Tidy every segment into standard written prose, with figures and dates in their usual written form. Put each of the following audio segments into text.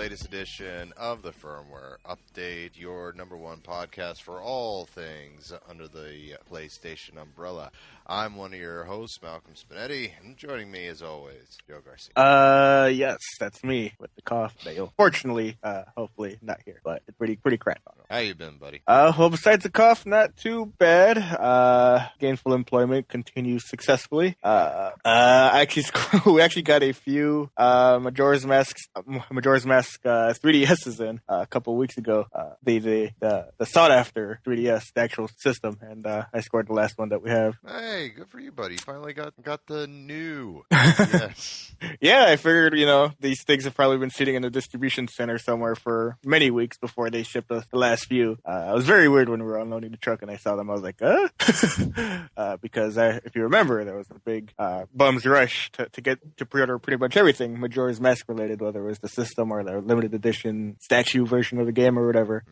latest edition of the Firmware Update, your number one podcast for all things under the PlayStation umbrella. I'm one of your hosts, Malcolm Spinedi, and joining me as always, Joe Garcia. Yes, that's me with the cough. Fortunately, hopefully not here, but it's pretty crap. How you been, buddy? Well, besides the cough, not too bad. Gainful employment continues successfully. We actually got a few Majora's Mask 3DSs in a couple of weeks ago. The sought after 3DS, the actual system, and I scored the last one that we have. Hey, good for you, buddy. You finally got the new. Yes. Yeah, I figured, these things have probably been sitting in a distribution center somewhere for many weeks before they shipped us the last few. It was very weird when we were unloading the truck and I saw them. I was like, because if you remember, there was a big bum's rush to get to pre-order pretty much everything Majora's Mask related, whether it was the system or the limited edition statue version of the game or whatever.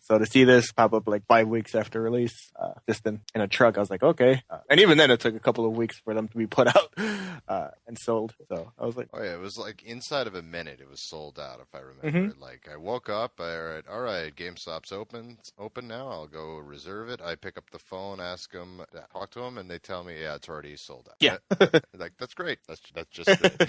So to see this pop up like 5 weeks after release, just in a truck, I was like, okay. And even then, it took a couple of weeks for them to be put out and sold. So I was like, oh yeah, it was like inside of a minute, it was sold out. If I remember, like I woke up, all right, GameStop's open now. I'll go reserve it. I pick up the phone, ask them, talk to them, and they tell me, yeah, it's already sold out. Yeah, like that's great. That's just great.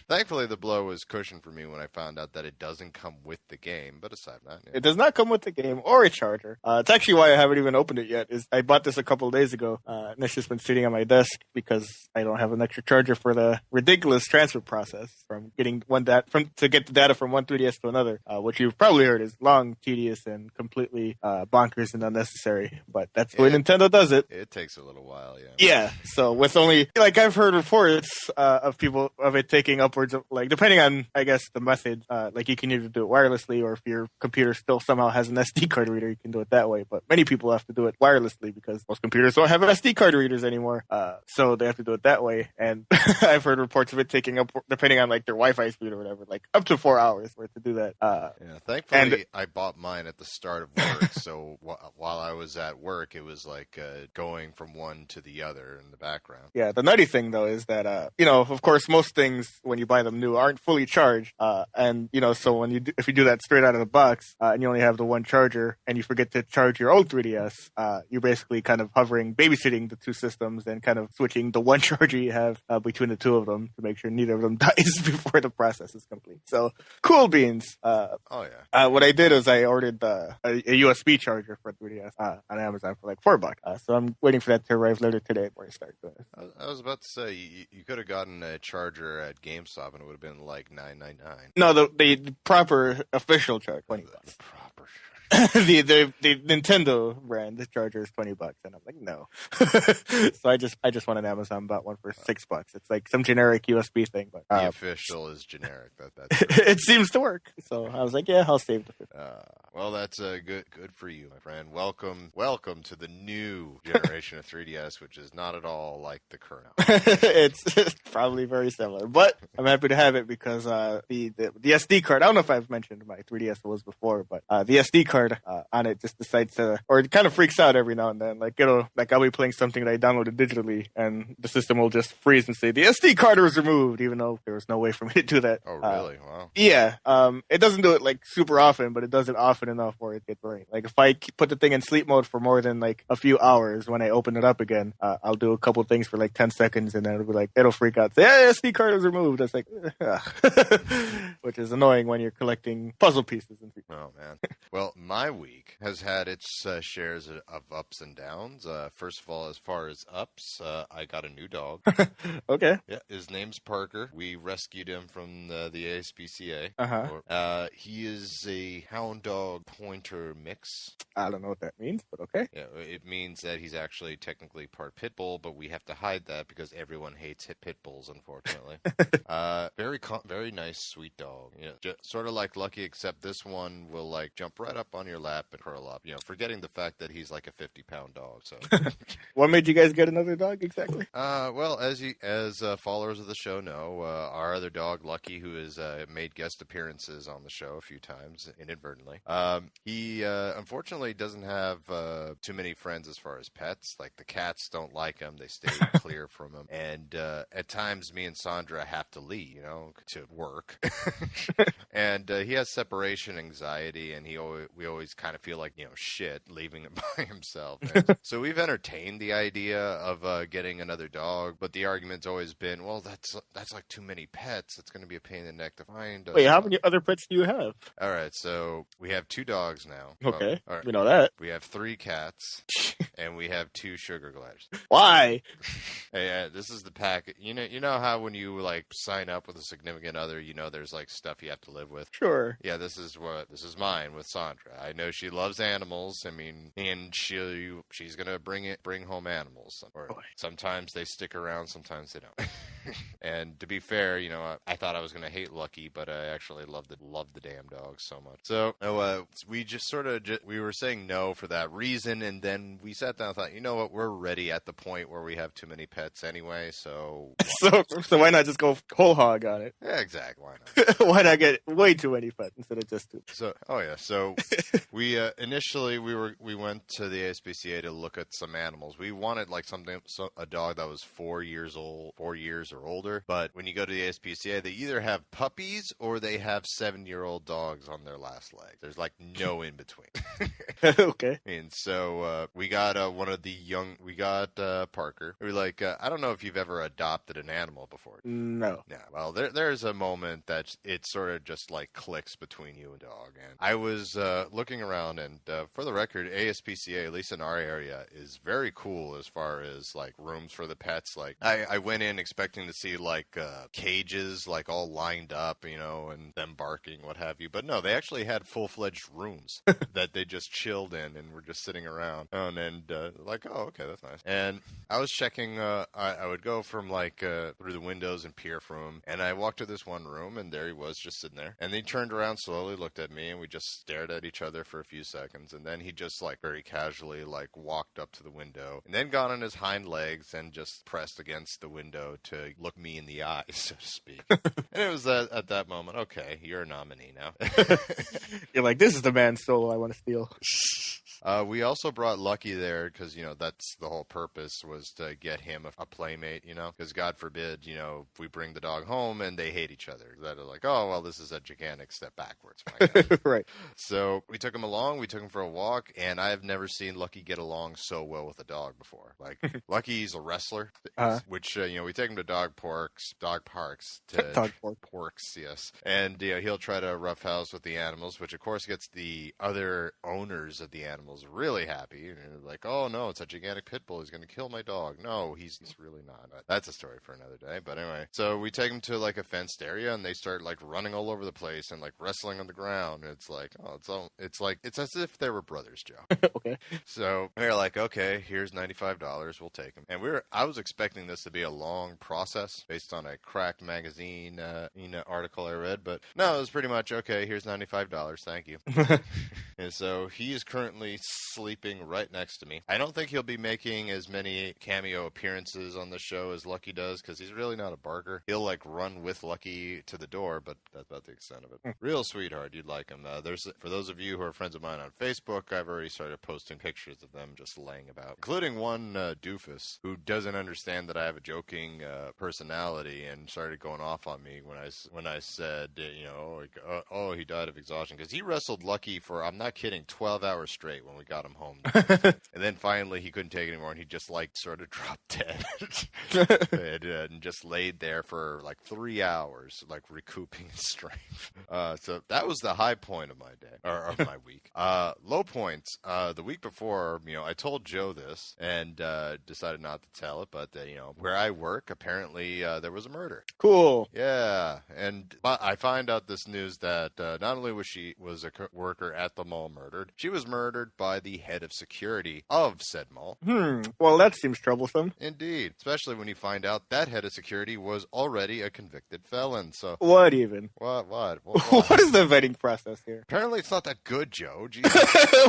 Thankfully, the blow was cushioned for me when I found out that it doesn't come with the game. But aside from that, yeah. It does not come with the game or a charger. It's actually why I haven't even opened it yet. I bought this a couple of days ago, and it's just been sitting on my desk because I don't have an extra charger for the ridiculous transfer process from getting to get the data from one 3DS to another, which you've probably heard is long, tedious, and completely bonkers and unnecessary. But that's the way Nintendo does it. It takes a little while, yeah. Yeah. So with only I've heard reports of people of it taking upwards of depending on I guess the method, you can either do it wirelessly or if your computer still somehow has an SD card reader, you can do it that way. But many people have to do it wirelessly because most computers don't have SD card readers anymore. So they have to do it that way. And I've heard reports of it taking up, depending on their Wi-Fi speed or whatever, up to 4 hours for it to do that. Thankfully, I bought mine at the start of work. So while I was at work, it was going from one to the other in the background. Yeah, the nutty thing though is that of course, most things when you buy them new aren't fully charged, and so if you do that straight out of the box and you only have the one charger and you forget to charge your old 3DS, you're basically kind of babysitting the two systems and kind of switching the one charger you have between the two of them to make sure neither of them dies before the process is complete. So cool beans. What I did is I ordered a USB charger for 3DS on Amazon for $4. So I'm waiting for that to arrive later today before I start doing it. I was about to say you could have gotten a charger at GameStop and it would have been $9.99. No, the proper official charger, $20. The proper the Nintendo brand, the charger is $20, and I'm like, no. So I just went on Amazon, bought one for $6. It's some generic USB thing, but the official is generic. That's it seems to work. So I was like, yeah, I'll save the $50. Well, that's good for you, my friend. Welcome to the new generation of 3DS, which is not at all like the current. It's probably very similar, but I'm happy to have it because the SD card. I don't know if I've mentioned my 3DS was before, but the SD card on it just decides to, or it kind of freaks out every now and then. I'll be playing something that I downloaded digitally, and the system will just freeze and say the SD card was removed, even though there was no way for me to do that. Oh, really? Wow. Yeah. It doesn't do it super often, but it does it often enough where it gets right. If I put the thing in sleep mode for more than a few hours, when I open it up again, I'll do a couple things for 10 seconds, and then it'll be it'll freak out, say, hey, SD card is removed. It's which is annoying when you're collecting puzzle pieces. Oh man. Well, my week has had its shares of ups and downs. First of all, as far as ups, I got a new dog. Okay. Yeah, his name's Parker. We rescued him from the ASPCA. Uh-huh. He is a hound dog pointer mix. I don't know what that means, but okay. Yeah, it means that he's actually technically part pit bull, but we have to hide that because everyone hates pit bulls, unfortunately. Very nice, sweet dog. Sort of like Lucky, except this one will jump right up on your lap and curl up, forgetting the fact that he's like a 50-pound dog. So, What made you guys get another dog exactly? Well, as followers of the show know, our other dog, Lucky, who has made guest appearances on the show a few times inadvertently, he unfortunately doesn't have too many friends as far as pets. Like the cats don't like him; they stay clear from him. And at times, me and Sandra have to leave, to work. And he has separation anxiety, and we always kind of feel like shit leaving him by himself. And so we've entertained the idea of getting another dog, but the argument's always been, well, that's like too many pets. It's going to be a pain in the neck to find. Wait, how many other pets do you have? All right, so we have 2 dogs now. Okay, all right. We know that. We have 3 cats, and we have 2 sugar gliders. Why? Hey, this is the pack. You know how when you like sign up with a significant other, there's like stuff you have to live with. Sure. Yeah, this is mine with Sandra. I know she loves animals. I mean, and she's gonna bring home animals. Or sometimes they stick around, sometimes they don't. And to be fair, I thought I was gonna hate Lucky, but I actually love the damn dog so much. So we just we were saying no for that reason, and then we sat down and thought, you know what, we're ready at the point where we have too many pets anyway. So so why not just go whole hog on it? Yeah, exactly. Why not? Why not get way too many pets instead of just 2? So we initially we went to the ASPCA to look at some animals. We wanted like a dog that was 4 years old, 4 years or older. But when you go to the ASPCA, they either have puppies or they have 7-year-old dogs on their last leg. There's like no in between. Okay. And so we got one of the young. We got Parker. We were like, I don't know if you've ever adopted an animal before. No. Yeah. Well, there's a moment that it sort of just like clicks between you and dog. And I was looking around, and for the record, ASPCA, at least in our area, is very cool as far as like rooms for the pets. Like I went in expecting to see like cages like all lined up, and them barking, what have you. But no, they actually had full-fledged rooms that they just chilled in and were just sitting around. And like, oh, okay, that's nice. And I was checking. I would go from like through the windows and peer from him, and I walked to this one room, and there he was just sitting there. And he turned around slowly, looked at me, and we just stared at each other for a few seconds. And then he just like very casually like walked up to the window, and then got on his hind legs and just pressed against the window to look me in the eyes, so to speak. And it was at that moment, okay, you're a nominee now. You're like, this is the man's solo I want to steal. We also brought Lucky there because, that's the whole purpose, was to get him a playmate, because God forbid, if we bring the dog home and they hate each other, that are like, oh, well, this is a gigantic step backwards. Right. So we took him along, we took him for a walk, and I've never seen Lucky get along so well with a dog before. Like, Lucky's a wrestler, which, we take him to dog parks. Dog parks, yes. And, he'll try to roughhouse with the animals, which, of course, gets the other owners of the animals really happy. And they're like, oh, no, it's a gigantic pit bull. He's going to kill my dog. No, he's really not. That's a story for another day. But anyway, so we take him to, like, a fenced area, and they start, like, running all over the place and, like, wrestling on the ground. And it's like, it's as if they were brothers, Joe. Okay. So we're like, okay, here's $95. We'll take him. And I was expecting this to be a long process based on a Cracked magazine article I read, but no, it was pretty much, okay, here's $95. Thank you. And so he is currently sleeping right next to me. I don't think he'll be making as many cameo appearances on the show as Lucky does, because he's really not a barker. He'll like run with Lucky to the door, but that's about the extent of it. Real sweetheart. You'd like him. For those of you who are friends of mine on Facebook, I've already started posting pictures of them just laying about, including one doofus who doesn't understand that I have a joking personality and started going off on me when I said, oh, he died of exhaustion, because he wrestled Lucky for, I'm not kidding, 12 hours straight when we got him home. And then finally he couldn't take it anymore, and he just like sort of dropped dead and just laid there for like 3 hours, like recouping his strength. So that was the high point of my day, or of my week. Low points. The week before, I told Joe this and decided not to tell it, but where I work, apparently there was a murder. Cool. Yeah, and I find out this news that not only was a worker at the mall murdered, she was murdered by the head of security of said mall. Well, that seems troublesome. Indeed, especially when you find out that head of security was already a convicted felon. So what even? What? What is the vetting process here? Apparently, it's not that good, Joe. Jesus.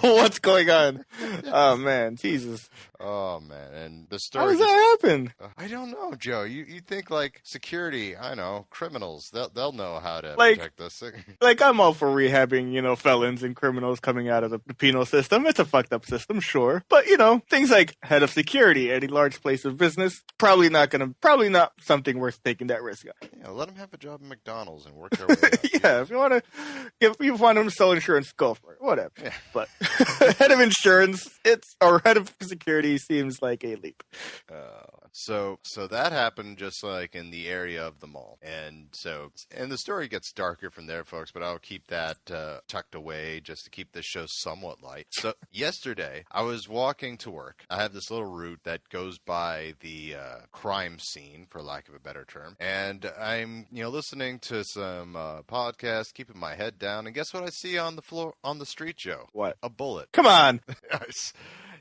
What's going on? Oh man, Jesus. Oh man, and the story. How does that happen? I don't know, Joe. You think like security? I know criminals. They'll know how to Like- protect this. Like, I'm all for rehabbing, felons and criminals coming out of the penal system. It's a fucked up system, sure. But, things like head of security at a large place of business, probably not something worth taking that risk on. Yeah, let them have a job at McDonald's and work their way up. Yeah, if you want them to sell insurance, go for it. Whatever. Yeah. But head of insurance, or head of security seems like a leap. So that happened just like in the area of the mall. And the story gets darker from there, folks, but I'll keep that tucked away just to keep this show somewhat light. So yesterday, I was walking to work. I have this little route that goes by the crime scene, for lack of a better term. And I'm, listening to some podcasts, keeping my head down. And guess what I see on the street, Joe? What? A bullet. Come on.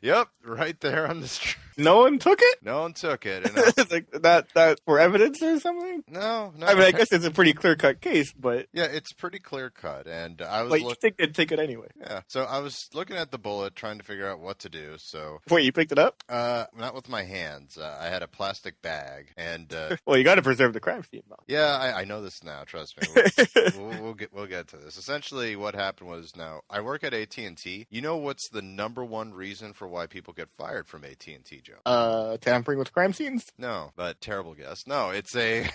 Yep, right there on the street. No one took it? No one took it. And It's like that for evidence or something? No. I mean, I guess it's a pretty clear-cut case, but... Yeah, it's pretty clear-cut, and I was... But you think they'd take it anyway? Yeah, so I was looking at the bullet, trying to figure out what to do, so... Wait, you picked it up? Not with my hands. I had a plastic bag, and... Well, you got to preserve the crime scene, though. Yeah, I know this now, trust me. We'll get to this. Essentially, what happened was, now, I work at AT&T. You know what's the number one reason for why people get fired from AT&T, Joe? Tampering with crime scenes? No, but terrible guess. No, it's a...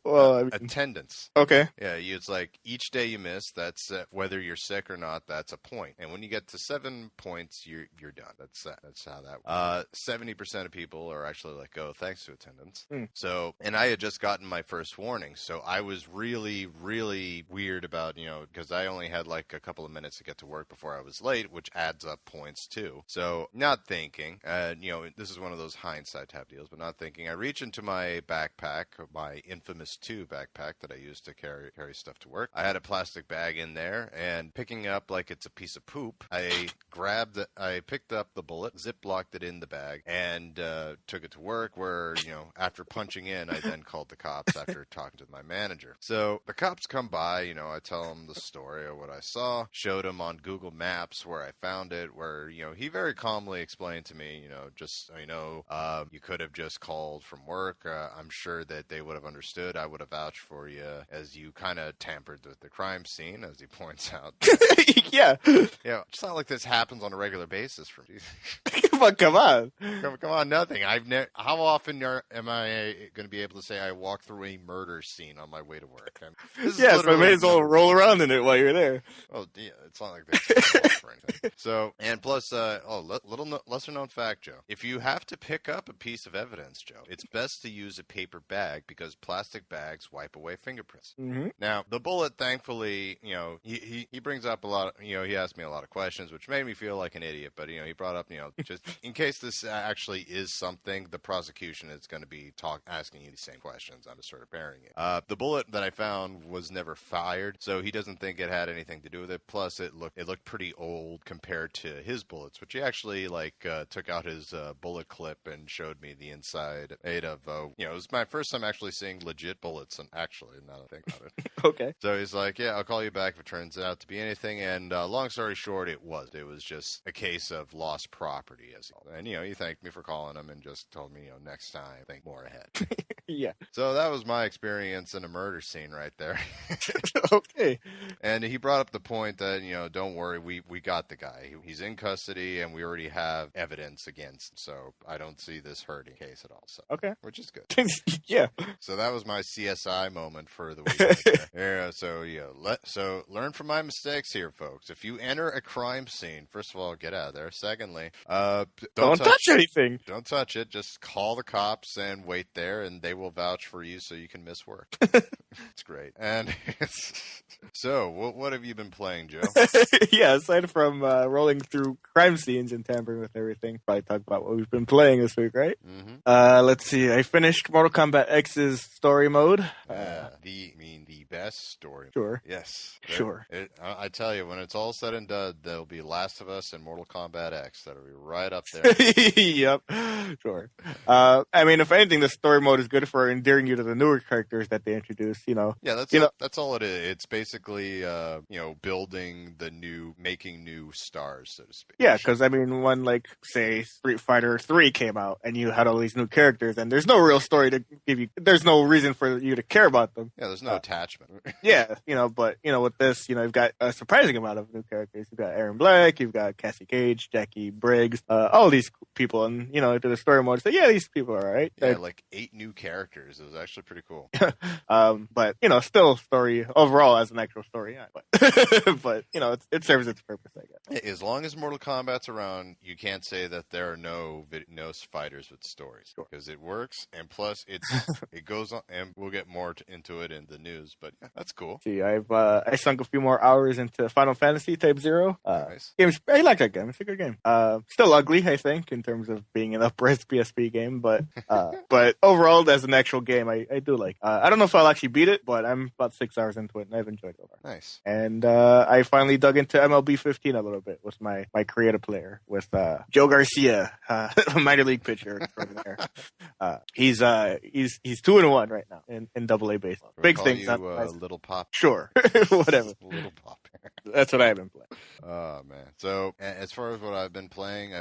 Well, attendance. Okay. Yeah, it's like each day you miss, that's whether you're sick or not, that's a point. And when you get to 7 points, you're done. That's how that 70% of people are actually let go thanks to attendance. So, and I had just gotten my first warning, so I was really, really weird about, because I only had like a couple of minutes to get to work before I was late, which adds up points too. So, not thinking, this is one of those hindsight type deals, but not thinking, I reach into my backpack, my infamous 2 backpack that I used to carry stuff to work. I had a plastic bag in there, and picking up like it's a piece of poop, I picked up the bullet, ziplocked it in the bag, and took it to work where, after punching in, I then called the cops after talking to my manager. So the cops come by, I tell them the story of what I saw, showed them on Google Maps where I found it, where, he very calmly explained to me, you could have just called from work. I'm sure that they would have understood. I would have vouched for you as you kind of tampered with the crime scene, as he points out. Yeah. Yeah, it's not like this happens on a regular basis for me. But come on. Come on, nothing. How often am I going to be able to say I walked through a murder scene on my way to work? Yes, I may as well roll around in it while you're there. Oh, yeah, it's not like they for anything. So, and plus, lesser known fact, Joe. If you have to pick up a piece of evidence, Joe, it's best to use a paper bag because plastic bags wipe away fingerprints. Mm-hmm. Now, the bullet, thankfully, he brings up a lot. He asked me a lot of questions, which made me feel like an idiot. But he brought up, just in case this actually is something, the prosecution is going to be asking you the same questions. I'm just sort of pairing it. The bullet that I found was never fired, so he doesn't think it had anything to do with it. Plus, it looked pretty old compared to his bullets, which he actually took out his bullet clip and showed me the inside of. It was my first time actually seeing legit bullets, and actually, now that I think about it. Okay. So he's like, yeah, I'll call you back if it turns out to be anything. And long story short, it was just a case of lost property. And he thanked me for calling him and just told me, next time, think more ahead. Yeah. So that was my experience in a murder scene right there. Okay. And he brought up the point that, don't worry, we got the guy. He's in custody, and we already have evidence against him. So I don't see this hurting case at all. So, okay. Which is good. Yeah. So that was my CSI moment for the week. Right there. So learn from my mistakes here, folks. If you enter a crime scene, first of all, get out of there. Secondly, don't touch anything. Don't touch it. Just call the cops and wait there, and they will vouch for you so you can miss work. It's great. And so, what have you been playing, Joe? Yeah, aside from rolling through crime scenes and tampering with everything, probably talk about what we've been playing this week, right? Mm-hmm. Let's see. I finished Mortal Kombat X's story mode. The best story. Sure. Yes. Sure. I tell you, when it's all said and done, there'll be Last of Us and Mortal Kombat X. That'll be right up there. Yep. Sure. I mean, if anything, the story mode is good for endearing you to the newer characters that they introduce. Yeah, that's all it is. It's basically making new stars, so to speak. Yeah, because I mean, when like say Street Fighter 3 came out and you had all these new characters, and there's no real story to give you. There's no reason for you to care about them. Yeah, there's no attachment. Yeah, but with this, you've got a surprising amount of new characters. You've got Aaron Black, you've got Cassie Cage, Jackie Briggs, all these people, and to the story mode, say, yeah, these people are alright. Yeah, like 8 new characters. It was actually pretty cool. But still story overall as an actual story. Yeah, but it serves its purpose, I guess. As long as Mortal Kombat's around, you can't say that there are no fighters with stories, because it works, and plus it goes on, and we'll get more into it in the news. But yeah, that's cool. See, I sunk a few more hours into Final Fantasy Type 0. Nice. I like that game. It's a good game. Still ugly, I think, in terms of being an up-res PSP game, but overall, as an actual game, I do like. I don't know if I'll actually beat it, but I'm about 6 hours into it, and I've enjoyed it so far. Nice. And I finally dug into MLB 15 a little bit with my creative player with Joe Garcia, minor league pitcher extraordinaire. He's 2-1 right now in Double-A baseball. Big things. Little Pop. Sure, whatever. Little Pop. That's what I've been playing. Oh man! So as far as what I've been playing.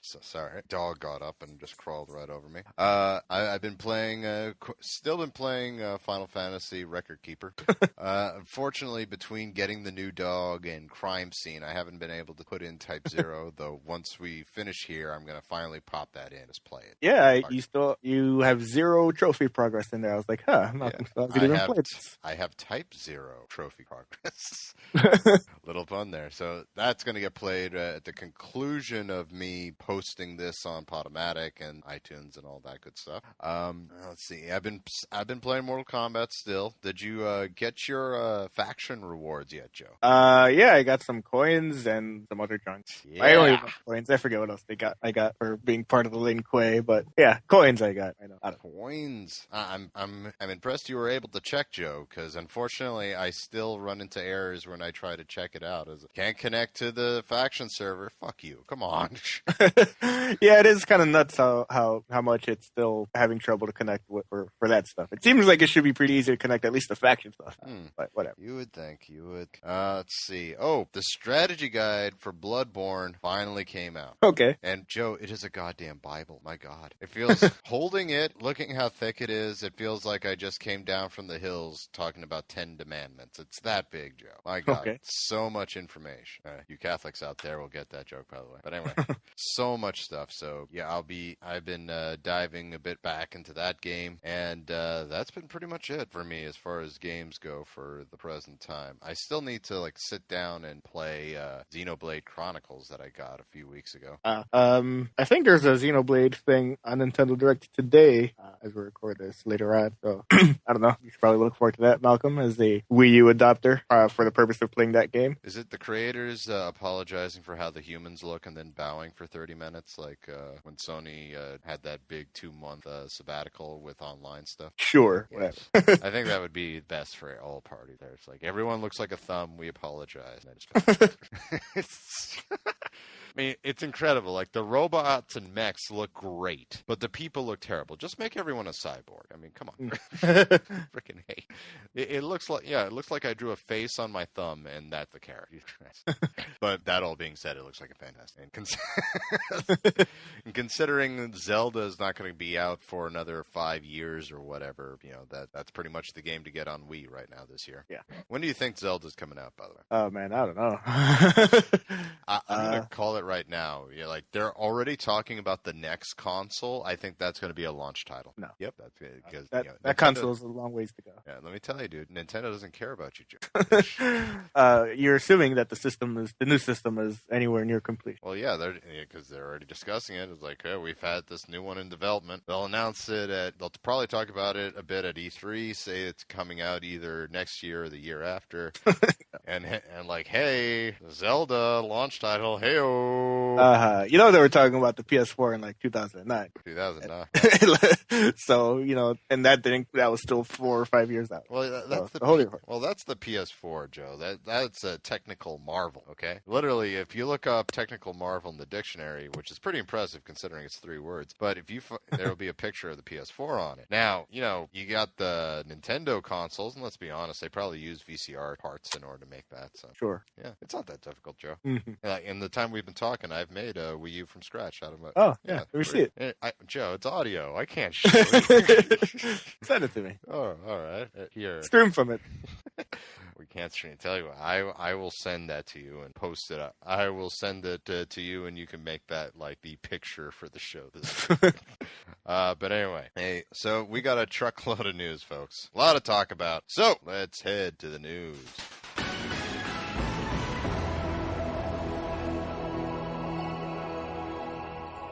So sorry, dog got up and just crawled right over me. I've been playing. Still been playing Final Fantasy Record Keeper. Unfortunately, between getting the new dog and crime scene, I haven't been able to put in Type 0. Though once we finish here, I'm gonna finally pop that in. Just play it. Yeah, you have 0 trophy progress in there. I was like, huh. I have Type 0 trophy progress. Little fun there. So that's going to get played at the conclusion of me posting this on Podomatic and iTunes and all that good stuff. Let's see. I've been playing Mortal Kombat still. Did you get your faction rewards yet, Joe? Yeah, I got some coins and some other junk. Yeah. I only got coins. I forget what else I got for being part of the Lin Kuei, but yeah, coins I got. I know. Coins. I'm impressed you were able to check, Joe, because unfortunately I still run into errors when I try to check it out. Can't connect to the faction server. Fuck you. Come on. Yeah, it is kind of nuts how much it's still having trouble to connect for that stuff. It seems like it should be pretty easy to connect at least the faction stuff. But whatever. You would think. Let's see. Oh, the strategy guide for Bloodborne finally came out. Okay. And Joe, it is a goddamn Bible. My God. It feels, holding it, looking how thick it is, it feels like I just came down from the hills talking about 10 Commandments. It's that big, Joe. My God. Okay. So much information. You Catholics out there will get that joke, by the way. But anyway, so much stuff. So yeah, I've been diving a bit back into that game, and that's been pretty much it for me as far as games go for the present time. I still need to sit down and play Xenoblade Chronicles that I got a few weeks ago. I think there's a Xenoblade thing on Nintendo Direct today as we record this later on. So I don't know. You should probably look forward to that, Malcolm, as the Wii U adopter for the purpose of playing that game. Is it the creators apologizing for how the humans look and then bowing for 30 minutes, like when Sony had that big 2-month sabbatical with online stuff? Sure. Yes. I think that would be best for all parties there. It's like, everyone looks like a thumb, we apologize. I mean, it's incredible. Like, the robots and mechs look great, but the people look terrible. Just make everyone a cyborg. I mean, come on. Freaking hate. It looks like I drew a face on my thumb, and that's the character. But that all being said, it looks like a fantastic. And considering Zelda is not going to be out for another 5 years or whatever, that's pretty much the game to get on Wii right now this year. Yeah. When do you think Zelda's coming out, by the way? Oh man, I don't know. I'm going to call it right now. You're like, they're already talking about the next console. I think that's going to be a launch title. No. Yep, that's good. Because that console is a long ways to go. Yeah, let me tell you, dude, Nintendo doesn't care about you, Joe. You're assuming that the new system is anywhere near complete. Well, yeah, because they're already discussing it. It's like, oh, we've had this new one in development. They'll announce it they'll probably talk about it a bit at E3, say it's coming out either next year or the year after. and like, hey, Zelda launch title, hey-oh. They were talking about the PS4 in like 2009. 2009. So, and that was still 4 or 5 years out. Well, that's the PS4, Joe. That's a technical marvel, okay? Literally, if you look up technical marvel in the dictionary, which is pretty impressive considering it's 3 words, but there will be a picture of the PS4 on it. Now, you got the Nintendo consoles, and let's be honest, they probably use VCR parts in order to make that. So sure. Yeah, it's not that difficult, Joe. Mm-hmm. In the time we've been talking, I've made a Wii U from scratch out of it. Oh, yeah. Let me see it. Joe, it's audio. I can't show it. Send it to me. Oh, all right. Here. Stream from it. We can't stream. Tell you what, I will send that to you and post it up. I will send it to you, and you can make that like the picture for the show this week. But anyway, hey, so we got a truckload of news, folks. A lot to talk about. So let's head to the news.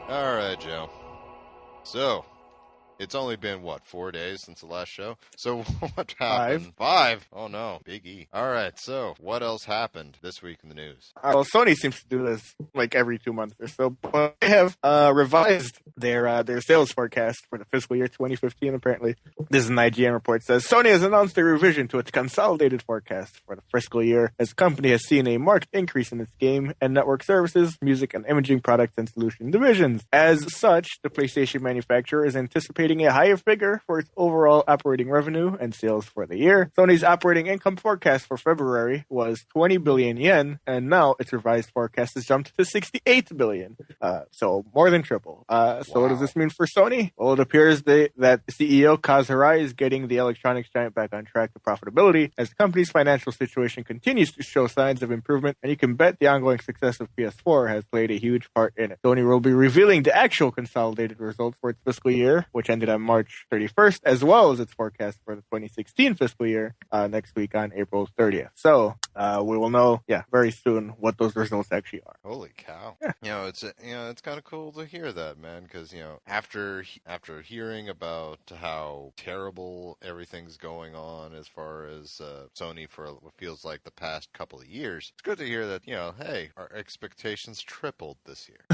All right, Joe. So, it's only been, 4 days since the last show? So, what happened? 5? Oh, no. Big E. All right, so, what else happened this week in the news? Well, Sony seems to do this, like, every 2 months or so. But they have revised their sales forecast for the fiscal year 2015, apparently. This is an IGN report. It says, Sony has announced a revision to its consolidated forecast for the fiscal year, as the company has seen a marked increase in its game and network services, music and imaging products and solution divisions. As such, the PlayStation manufacturer is anticipating a higher figure for its overall operating revenue and sales for the year. Sony's operating income forecast for February was 20 billion yen, and now its revised forecast has jumped to 68 billion. So more than triple. So what does this mean for Sony? Well, it appears that the CEO Kaz Hirai is getting the electronics giant back on track to profitability as the company's financial situation continues to show signs of improvement, and you can bet the ongoing success of PS4 has played a huge part in it. Sony will be revealing the actual consolidated results for its fiscal year, which ended on March 31st, as well as its forecast for the 2016 fiscal year next week on April 30th. So we will know, very soon what those results actually are. Holy cow! Yeah. It's kind of cool to hear that, man. Because after hearing about how terrible everything's going on as far as Sony for what feels like the past couple of years, it's good to hear that hey, our expectations tripled this year.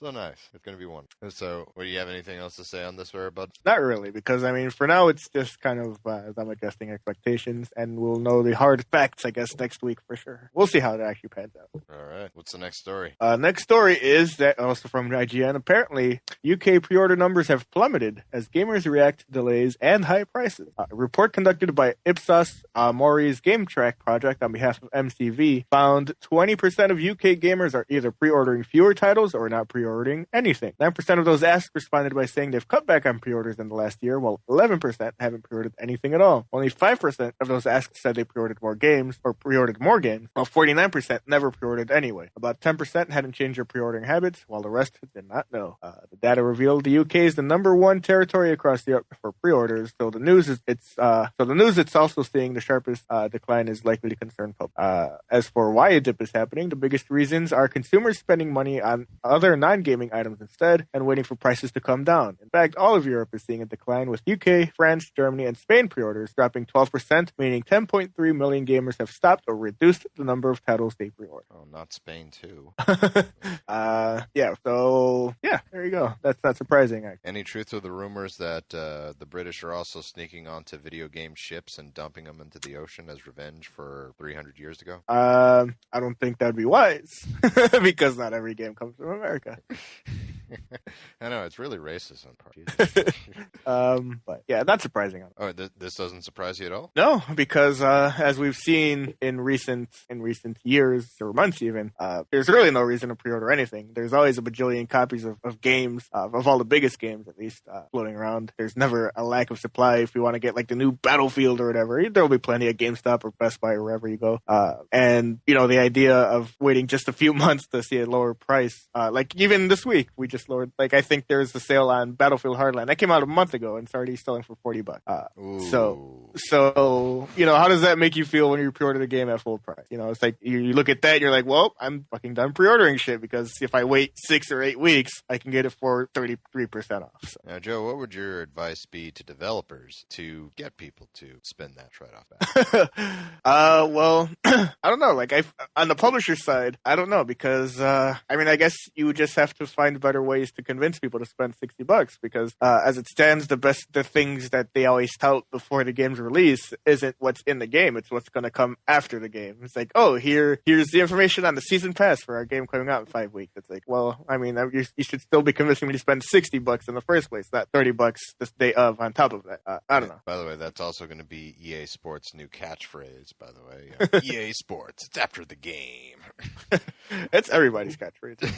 So nice. It's going to be wonderful. So, do you have anything else to say on this, bud? Not really, because for now it's just kind of as I'm adjusting expectations, and we'll know the hard facts, I guess, next week for sure. We'll see how it actually pans out. All right. What's the next story? Next story is that, also from IGN, apparently UK pre-order numbers have plummeted as gamers react to delays and high prices. A report conducted by Ipsos Mori's Game Track project on behalf of MCV found 20% of UK gamers are either pre-ordering fewer titles or not pre-ordering anything. 9% of those asked responded by saying they've cut back on pre-orders in the last year, while 11% haven't pre-ordered anything at all. Only 5% of those asked said they pre-ordered more games, while 49% never pre-ordered anyway. About 10% hadn't changed their pre-ordering habits, while the rest did not know. The data revealed the UK is the number one territory across Europe for pre-orders, so the news it's also seeing the sharpest decline is likely to concern public. As for why a dip is happening, the biggest reasons are consumers spending money on other non-gaming items instead and waiting for prices to come down. In fact, all of Europe is seeing a decline, with UK, France, Germany, and Spain pre-orders dropping 12%, meaning 10.3 million gamers have stopped or reduced the number of titles they pre-order. Oh, not Spain too. There you go. That's not surprising, actually. Any truth to the rumors that the British are also sneaking onto video game ships and dumping them into the ocean as revenge for 300 years ago? I don't think that'd be wise, because not every game comes from America. I know, it's really racist on part. But yeah, not surprising. Oh, this doesn't surprise you at all? No, because as we've seen in recent years or months even, there's really no reason to pre-order anything. There's always a bajillion copies of games, of all the biggest games at least, floating around. There's never a lack of supply. If you want to get like the new Battlefield or whatever, there'll be plenty at GameStop or Best Buy or wherever you go. And the idea of waiting just a few months to see a lower price, like even this week we just lowered. Like I think there's a sale on Battlefield Hardline that came out a month ago and it's already selling for $40. So how does that make you feel when you pre-order the game at full price? It's like you look at that and you're like, well, I'm fucking done pre-ordering shit because if I wait 6 or 8 weeks, I can get it for 33% off. So. Now, Joe, what would your advice be to developers to get people to spend that trade-off back? Well, I don't know. Like on the publisher side, I don't know because I guess you just have to find better ways to convince people to spend $60 because as it stands, the things that they always tout before the game's release isn't what's in the game. It's what's going to come after the game. It's like, oh, here's the information on the season pass for our game coming out in 5 weeks. It's like, well, you should still be convincing me to spend $60 in the first place, not $30 this day of on top of that. I don't know. By the way, that's also going to be EA Sports' new catchphrase. By the way, EA Sports, it's after the game. It's everybody's catchphrase.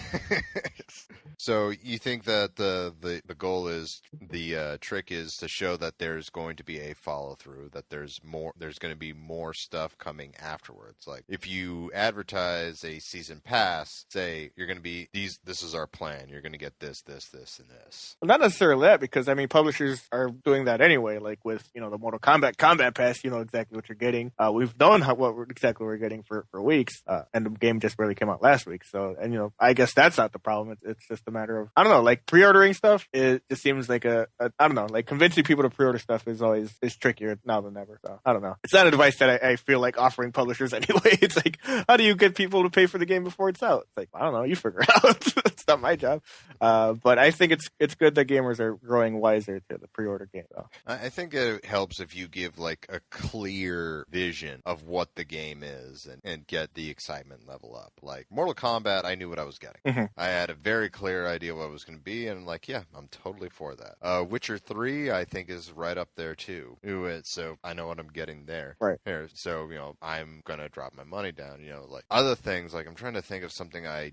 So you think that the goal is the trick is to show that there's going to be a follow through, that there's going to be more stuff coming afterwards. Like if you advertise a season pass, say you're going to be this is our plan. You're going to get this, and this. Well, not necessarily that because publishers are doing that anyway. Like with the Mortal Kombat Combat Pass, you know exactly what you're getting. We've known exactly what we're getting for weeks, and the game just barely came out last week. So I guess that's not the problem. It's just a matter of I don't know, like pre-ordering stuff. It just seems like I don't know, like convincing people to pre-order stuff is trickier now than ever. So I don't know. It's not advice that I feel like offering publishers anyway. It's like, how do you get people to pay for the game before it's out? It's like, I don't know, you figure it out. It's not my job. But I think it's good that gamers are growing wiser to the pre-order game. So. I think it helps if you give like a clear vision of what the game is and get the excitement level up. Like Mortal Kombat, I knew what I was getting. Mm-hmm. I had a very clear idea what it was going to be, and I'm like, yeah, I'm totally for that. Witcher 3, I think, is right up there too. So I know what I'm getting there. Right. Here, so I'm gonna drop my money down. Like other things, like I'm trying to think of something I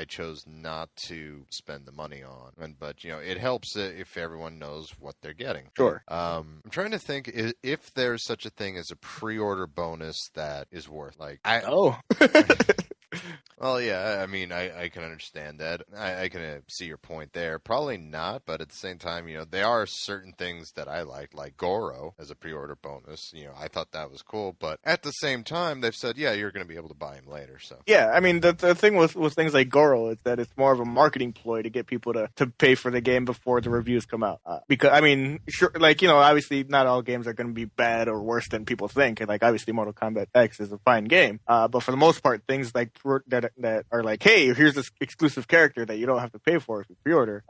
chose not to spend the money on, but it helps if everyone knows what they're getting. Sure. I'm trying to think if there's such a thing as a pre-order bonus that is worth Well, yeah, I can understand that. I can see your point there. Probably not, but at the same time, there are certain things that I like Goro as a pre-order bonus. I thought that was cool, but at the same time, they've said, yeah, you're going to be able to buy him later. So yeah, the thing with things like Goro is that it's more of a marketing ploy to get people to pay for the game before the reviews come out. Because sure, obviously not all games are going to be bad or worse than people think. And obviously, Mortal Kombat X is a fine game. But for the most part, things like that are like, hey, here's this exclusive character that you don't have to pay for if you pre-order.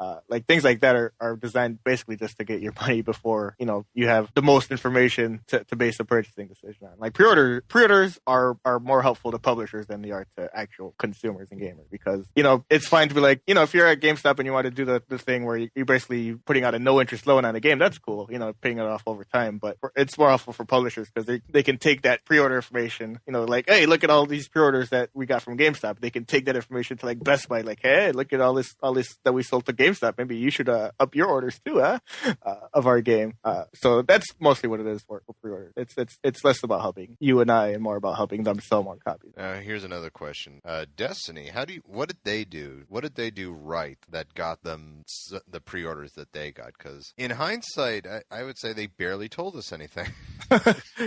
Things like that are designed basically just to get your money before you have the most information to base a purchasing decision on. Like pre-orders are more helpful to publishers than they are to actual consumers and gamers because it's fine to be like if you're at GameStop and you want to do the thing where you're basically putting out a no interest loan on a game, that's cool. Paying it off over time, but it's more helpful for publishers because they can take that pre-order information. Like, hey, look at all these pre-orders that we got from GameStop. They can take that information to Best Buy, like, hey, look at all this that we sold to GameStop. Maybe you should up your orders too, of our game. So that's mostly what it is for pre-order. It's less about helping you and I and more about helping them sell more copies. Here's another question. Destiny, what did they do? What did they do right that got them the pre-orders that they got? Because in hindsight, I would say they barely told us anything.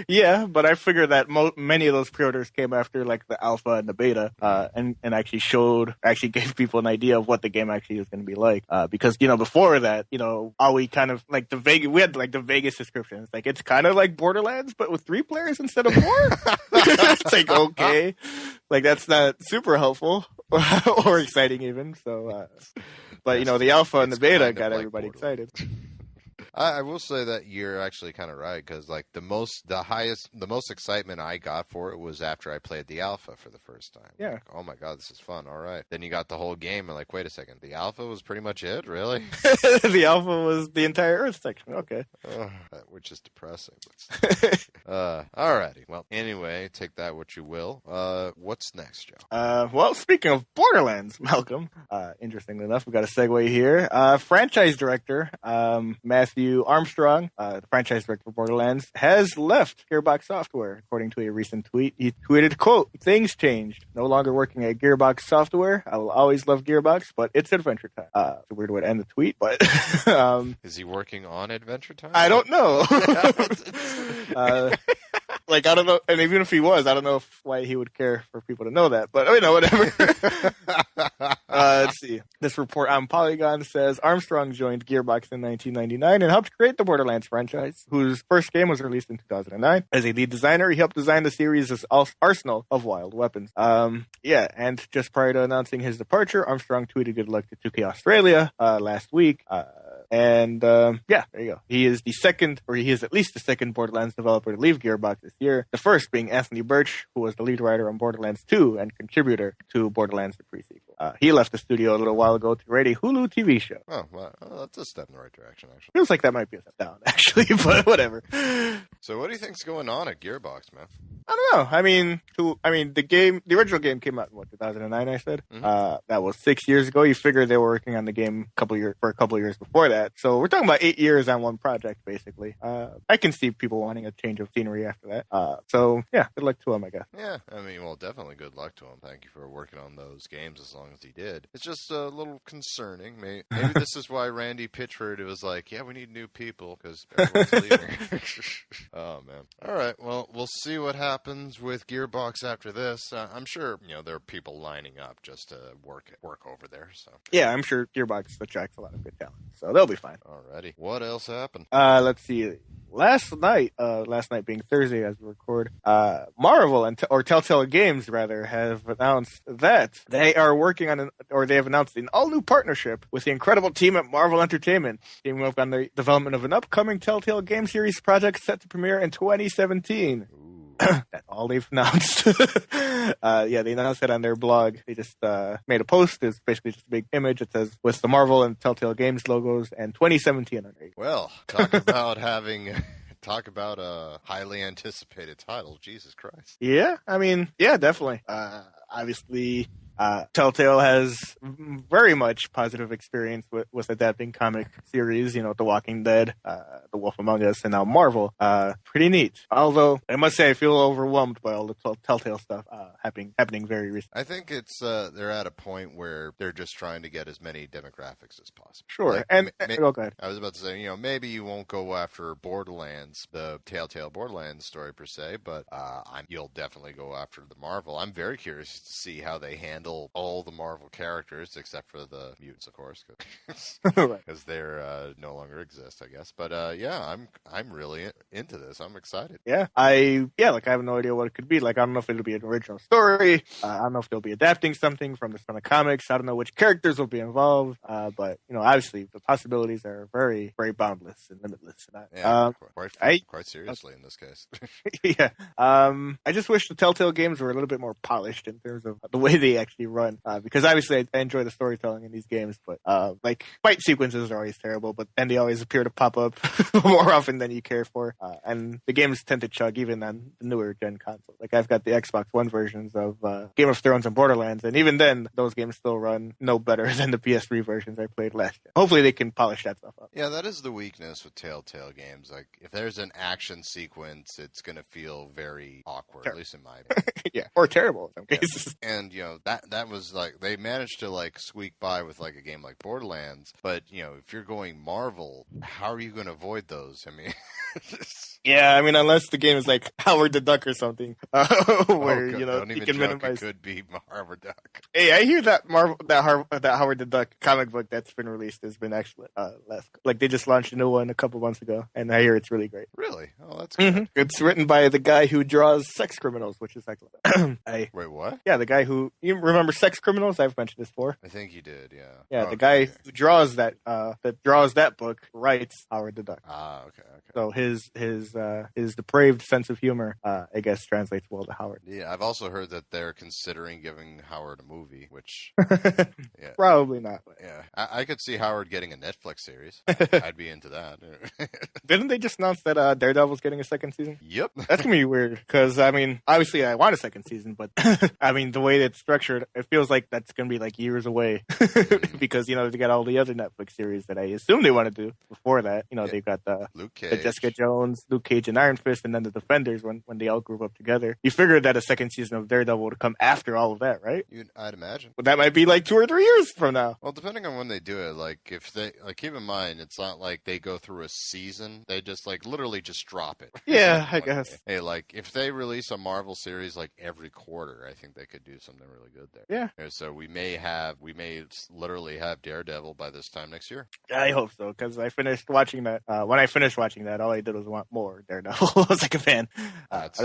Yeah, but I figure that many of those pre-orders came after the alpha and the beta, and actually gave people an idea of what the game actually is going to be like. Because before that, all we kind of we had the Vegas descriptions. It's kind of like Borderlands, but with 3 players instead of 4. It's okay, that's not super helpful or exciting even. So, but the alpha and the beta got everybody excited. I will say that you're actually kind of right, because like the most excitement I got for it was after I played the alpha for the first time. Yeah. Like, oh my god, this is fun. All right. Then you got the whole game and like, wait a second, the alpha was pretty much it, really? The alpha was the entire Earth section. Okay. Which is depressing. But alrighty. Well, anyway, take that what you will. What's next, Joe? Well, speaking of Borderlands, Malcolm, interestingly enough, we got a segue here. Franchise director, Matthew Armstrong, the franchise director for Borderlands, has left Gearbox Software, according to a recent tweet. He tweeted, quote, "Things changed. No longer working at Gearbox Software. I will always love Gearbox, but it's Adventure Time." It's a weird way to end the tweet, but... Is he working on Adventure Time? I don't know. Like, I don't know, and even if he was, I don't know why he would care for people to know that, but, whatever. Let's see. This report on Polygon says Armstrong joined Gearbox in 1999 and helped create the Borderlands franchise, whose first game was released in 2009. As a lead designer, he helped design the series' arsenal of wild weapons. And just prior to announcing his departure, Armstrong tweeted good luck to 2K Australia last week. There you go. He is at least the second Borderlands developer to leave Gearbox this year. The first being Anthony Birch, who was the lead writer on Borderlands 2 and contributor to Borderlands the pre-sequel. He left the studio a little while ago to write a Hulu TV show. Oh, well, that's a step in the right direction, actually. Feels like that might be a step down, actually, but whatever. So what do you think's going on at Gearbox, man? I don't know. The original game came out in 2009, I said. Mm-hmm. That was 6 years ago. You figure they were working on the game for a couple of years before that. So we're talking about 8 years on one project, basically. I can see people wanting a change of scenery after that. Good luck to him, I guess. Yeah, definitely good luck to him. Thank you for working on those games as long as he did. It's just a little concerning. Maybe this is why Randy Pitchford was like, yeah, we need new people, because everyone's leaving. Oh, man. All right, well, we'll see what happens with Gearbox after this. I'm sure, there are people lining up just to work over there. So yeah, I'm sure Gearbox attracts a lot of good talent, so they'll be fine. Alrighty. What else happened? Let's see. Last night being Thursday as we record, Marvel or Telltale Games rather have announced that they are working on they have announced an all-new partnership with the incredible team at Marvel Entertainment, teaming up on the development of an upcoming Telltale game series project set to premiere in 2017. That's all they've announced. They announced it on their blog. They just made a post. It's basically just a big image. It says, with the Marvel and Telltale Games logos and 2017 under it. Well, talk about a highly anticipated title. Jesus Christ. Yeah, definitely. Obviously, Telltale has very much positive experience with adapting comic series, The Walking Dead, The Wolf Among Us, and now Marvel. Pretty neat. Although, I must say, I feel overwhelmed by all the Telltale stuff happening very recently. I think it's they're at a point where they're just trying to get as many demographics as possible. Sure. Go ahead. I was about to say, maybe you won't go after Borderlands, the Telltale Borderlands story per se, but you'll definitely go after the Marvel. I'm very curious to see how they handle all the Marvel characters, except for the mutants, of course, because they're no longer exist, I guess. But I'm really into this. I'm excited. Yeah, I have no idea what it could be. Like, I don't know if it'll be an original story. I don't know if they'll be adapting something from the comics. I don't know which characters will be involved. But obviously the possibilities are very, very boundless and limitless. Quite seriously in this case. Yeah. I just wish the Telltale games were a little bit more polished in terms of the way they actually run, because obviously I enjoy the storytelling in these games, but fight sequences are always terrible, but then they always appear to pop up more often than you care for, and the games tend to chug even on the newer gen console. Like, I've got the Xbox One versions of Game of Thrones and Borderlands, and even then those games still run no better than the PS3 versions I played last year. Hopefully they can polish that stuff up. Yeah, that is the weakness with Telltale games. Like, if there's an action sequence, it's going to feel very awkward, at least in my opinion. Yeah, or terrible in some cases. And that was like, they managed to squeak by with a game like Borderlands, but if you're going Marvel, how are you going to avoid those? Yeah, I mean, unless the game is like Howard the Duck or something, where God, you know don't you even can joke, minimize. it could be Howard Duck. Hey, I hear that that Howard the Duck comic book that's been released has been excellent. Like they just launched a new one a couple months ago, and I hear it's really great. Really? Oh, that's good. It's written by the guy who draws Sex Criminals, which is excellent. Wait, what? Yeah, the guy who you remember Sex Criminals? I've mentioned this before. I think you did, yeah. Yeah, Oh, the guy okay. who draws that book writes Howard the Duck. Ah, okay. So his depraved sense of humor, I guess, translates well to Howard. Yeah, I've also heard that they're considering giving Howard a movie, which yeah, Probably not. yeah, I could see Howard getting a Netflix series. I'd be into that. Didn't they just announce that Daredevil's getting a second season? Yep. That's gonna be weird because I mean, obviously I want a second season, but I mean the way that it's structured, it feels like that's gonna be like years away because you know they got all the other Netflix series that I assume they want to do before that. You know, they've got the Luke Cage, Jessica Jones, Luke Cage, and Iron Fist, and then the Defenders when they all group up together. You figured that a second season of Daredevil would come after all of that, right? I'd imagine. But that might be like 2 or 3 years from now. Well, depending on when they do it, like if they keep in mind, it's not like they go through a season. They just like literally just drop it. Yeah, I guess. Hey, like if they release a Marvel series like every quarter, I think they could do something really good there. Yeah. So we may literally have Daredevil by this time next year. I hope so, because I finished watching that. When I finished watching that, all I did was want more Daredevil. I was like a fan. That's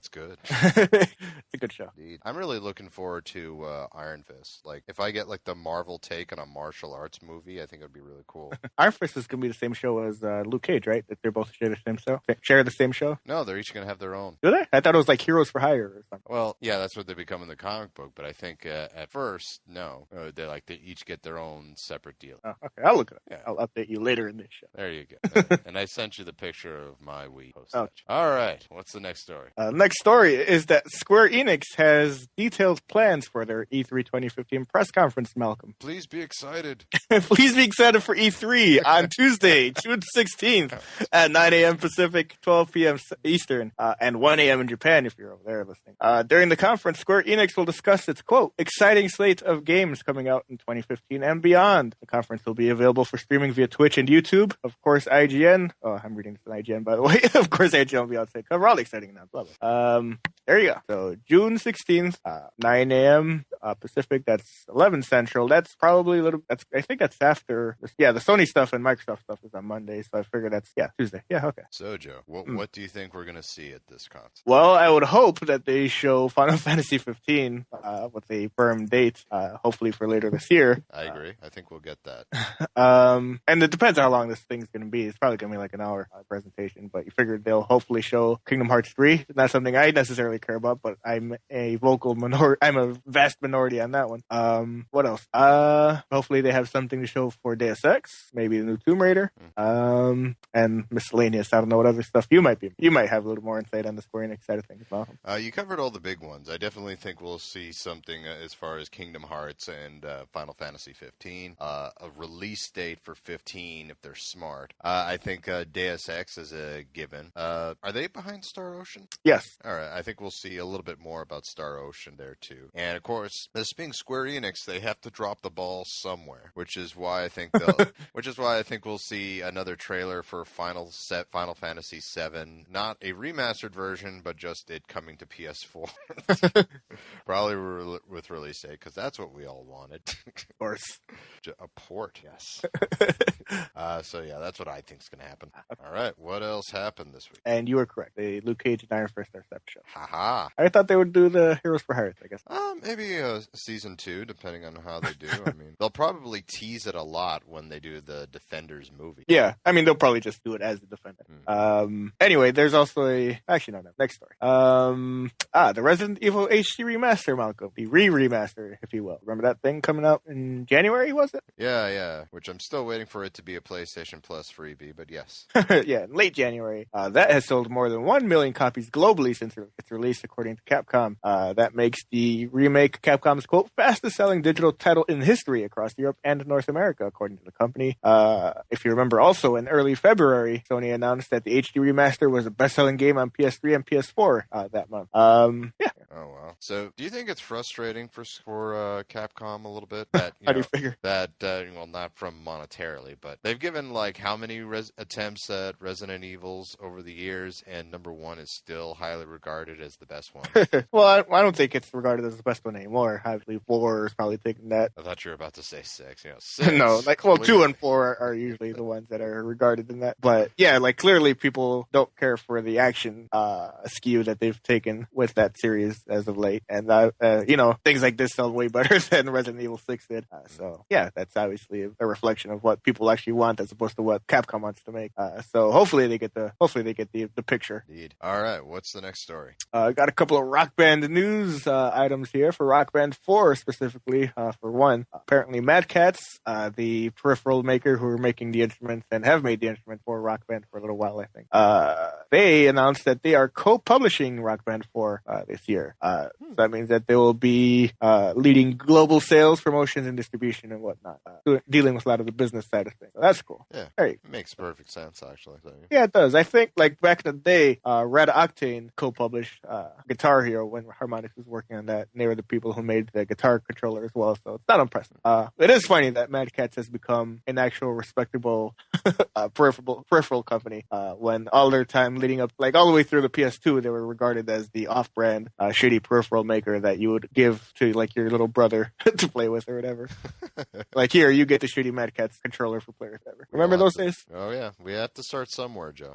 good. It's a good show. Indeed. I'm really looking forward to Iron Fist. Like if I get like the Marvel take on a martial arts movie, I think it would be really cool. Iron Fist is going to be the same show as Luke Cage, right? That they're both share the same show. Share the same show. No, they're each going to have their own. Do they? I thought it was like Heroes for Hire or something. Well, yeah, that's what they become in the comic book. But I think at first, no, they each get their own separate deal. Oh, okay, I'll look at it. Yeah. I'll update you later in this show. There you go. And I sent you the picture of my Wii postage. Oh. All right, what's the next story? Next story is that Square Enix has detailed plans for their E3 2015 press conference, Malcolm. Please be excited. Please be excited for E3 on Tuesday, June 16th at 9 a.m. Pacific, 12 p.m. Eastern, and 1 a.m. in Japan if you're over there listening. During the conference, Square Enix will discuss its, quote, exciting slate of games coming out in 2015 and beyond. The conference will be available for streaming via Twitch and YouTube. Of course, IGN. Oh, I'm reading this on IGN, by the way. Of course, IGN will be outside cover. All exciting now. Blah, blah. There you go. So June 16th, 9 a.m. Pacific. That's 11 Central. That's probably a little. I think that's after. Yeah, the Sony stuff and Microsoft stuff is on Monday, so I figure that's Tuesday. Yeah, okay. So, Joe, what do you think we're gonna see at this con? Well, I would hope that they show Final Fantasy 15 with a firm date, hopefully for later this year. I agree. I think we'll get that. And it depends on how long this thing's going to be. It's probably going to be like an hour presentation, but you figure they'll hopefully show Kingdom Hearts 3. It's not something I necessarily care about, but I'm a vocal minority. I'm a vast minority on that one. What else? Hopefully they have something to show for Deus Ex, maybe the new Tomb Raider, and miscellaneous. I don't know what other stuff you might have a little more insight on the Square Enix side of things. You covered all the big ones. I definitely think we'll see something as far as Kingdom Hearts and Final Fantasy 15. A release date for 15 if they're smart. I think Deus Ex is a given. Are they behind Star Ocean? Yes. All right. I think we'll see a little bit more about Star Ocean there too. And of course, this being Square Enix, they have to drop the ball somewhere, which is why I think we'll see another trailer for Final Fantasy 7, not a remastered version, but just it coming to PS4. Probably with release date, because that's what we all wanted. Of course. A port, yes. So yeah, that's what I think is going to happen. All right, what else happened this week? And you were correct. The Luke Cage and Iron Fist are separate shows. Haha. I thought they would do the Heroes for Hire, I guess. Maybe season 2, depending on how they do. I mean, they'll probably tease it a lot when they do the Defenders movie. Yeah, I mean, they'll probably just do it as the Defender. Anyway, there's also next story. The Resident Evil HD remaster, Malcolm. The remaster, if you will. Remember that thing coming out in January, was it? Yeah, which I'm still waiting for it to be a PlayStation Plus freebie, but yes. Yeah, in late January. That has sold more than 1 million copies globally since its release, according to Capcom. That makes the remake Capcom's, quote, fastest-selling digital title in history across Europe and North America, according to the company. If you remember, also in early February, Sony announced that the HD remaster was the best-selling game on PS3 and PS4 that month. Oh wow. So, do you think it's frustrating for Capcom a little bit that How do you figure? that well, not from monetarily, but they've given like how many attempts at Resident Evils over the years, and number one is still highly regarded as the best one. Well, I don't think it's regarded as the best one anymore. I believe 4 is probably taking that. I thought you were about to say 6. 6. No, like, well, 2 and 4 are usually the ones that are regarded in that. But yeah, like clearly people don't care for the action skew that they've taken with that series as of late, and things like this sell way better than Resident Evil 6 did. So yeah, that's obviously a reflection of what people actually want as opposed to what Capcom wants to make. So hopefully they get the picture. Indeed. All right, what's the next story? Got a couple of Rock Band news items here for Rock Band 4 specifically. For one, apparently Mad Catz, the peripheral maker who are making the instruments and have made the instrument for Rock Band for a little while, I think. They announced that they are co-publishing Rock Band 4 this year. So that means that they will be leading global sales, promotions, and distribution and whatnot, dealing with a lot of the business side of things. So that's cool. Yeah, it makes perfect sense, actually. Yeah, it does. I think, like, back in the day, Red Octane co-published Guitar Hero when Harmonix was working on that, and they were the people who made the guitar controller as well, so it's not impressive. It is funny that Mad Catz has become an actual respectable peripheral company when all their time leading up, like all the way through the PS2, they were regarded as the off-brand shitty peripheral maker that you would give to like your little brother to play with or whatever. Like, here, you get the shitty Mad Catz controller for players ever. Remember those days? Oh yeah, we have to start somewhere, Joe.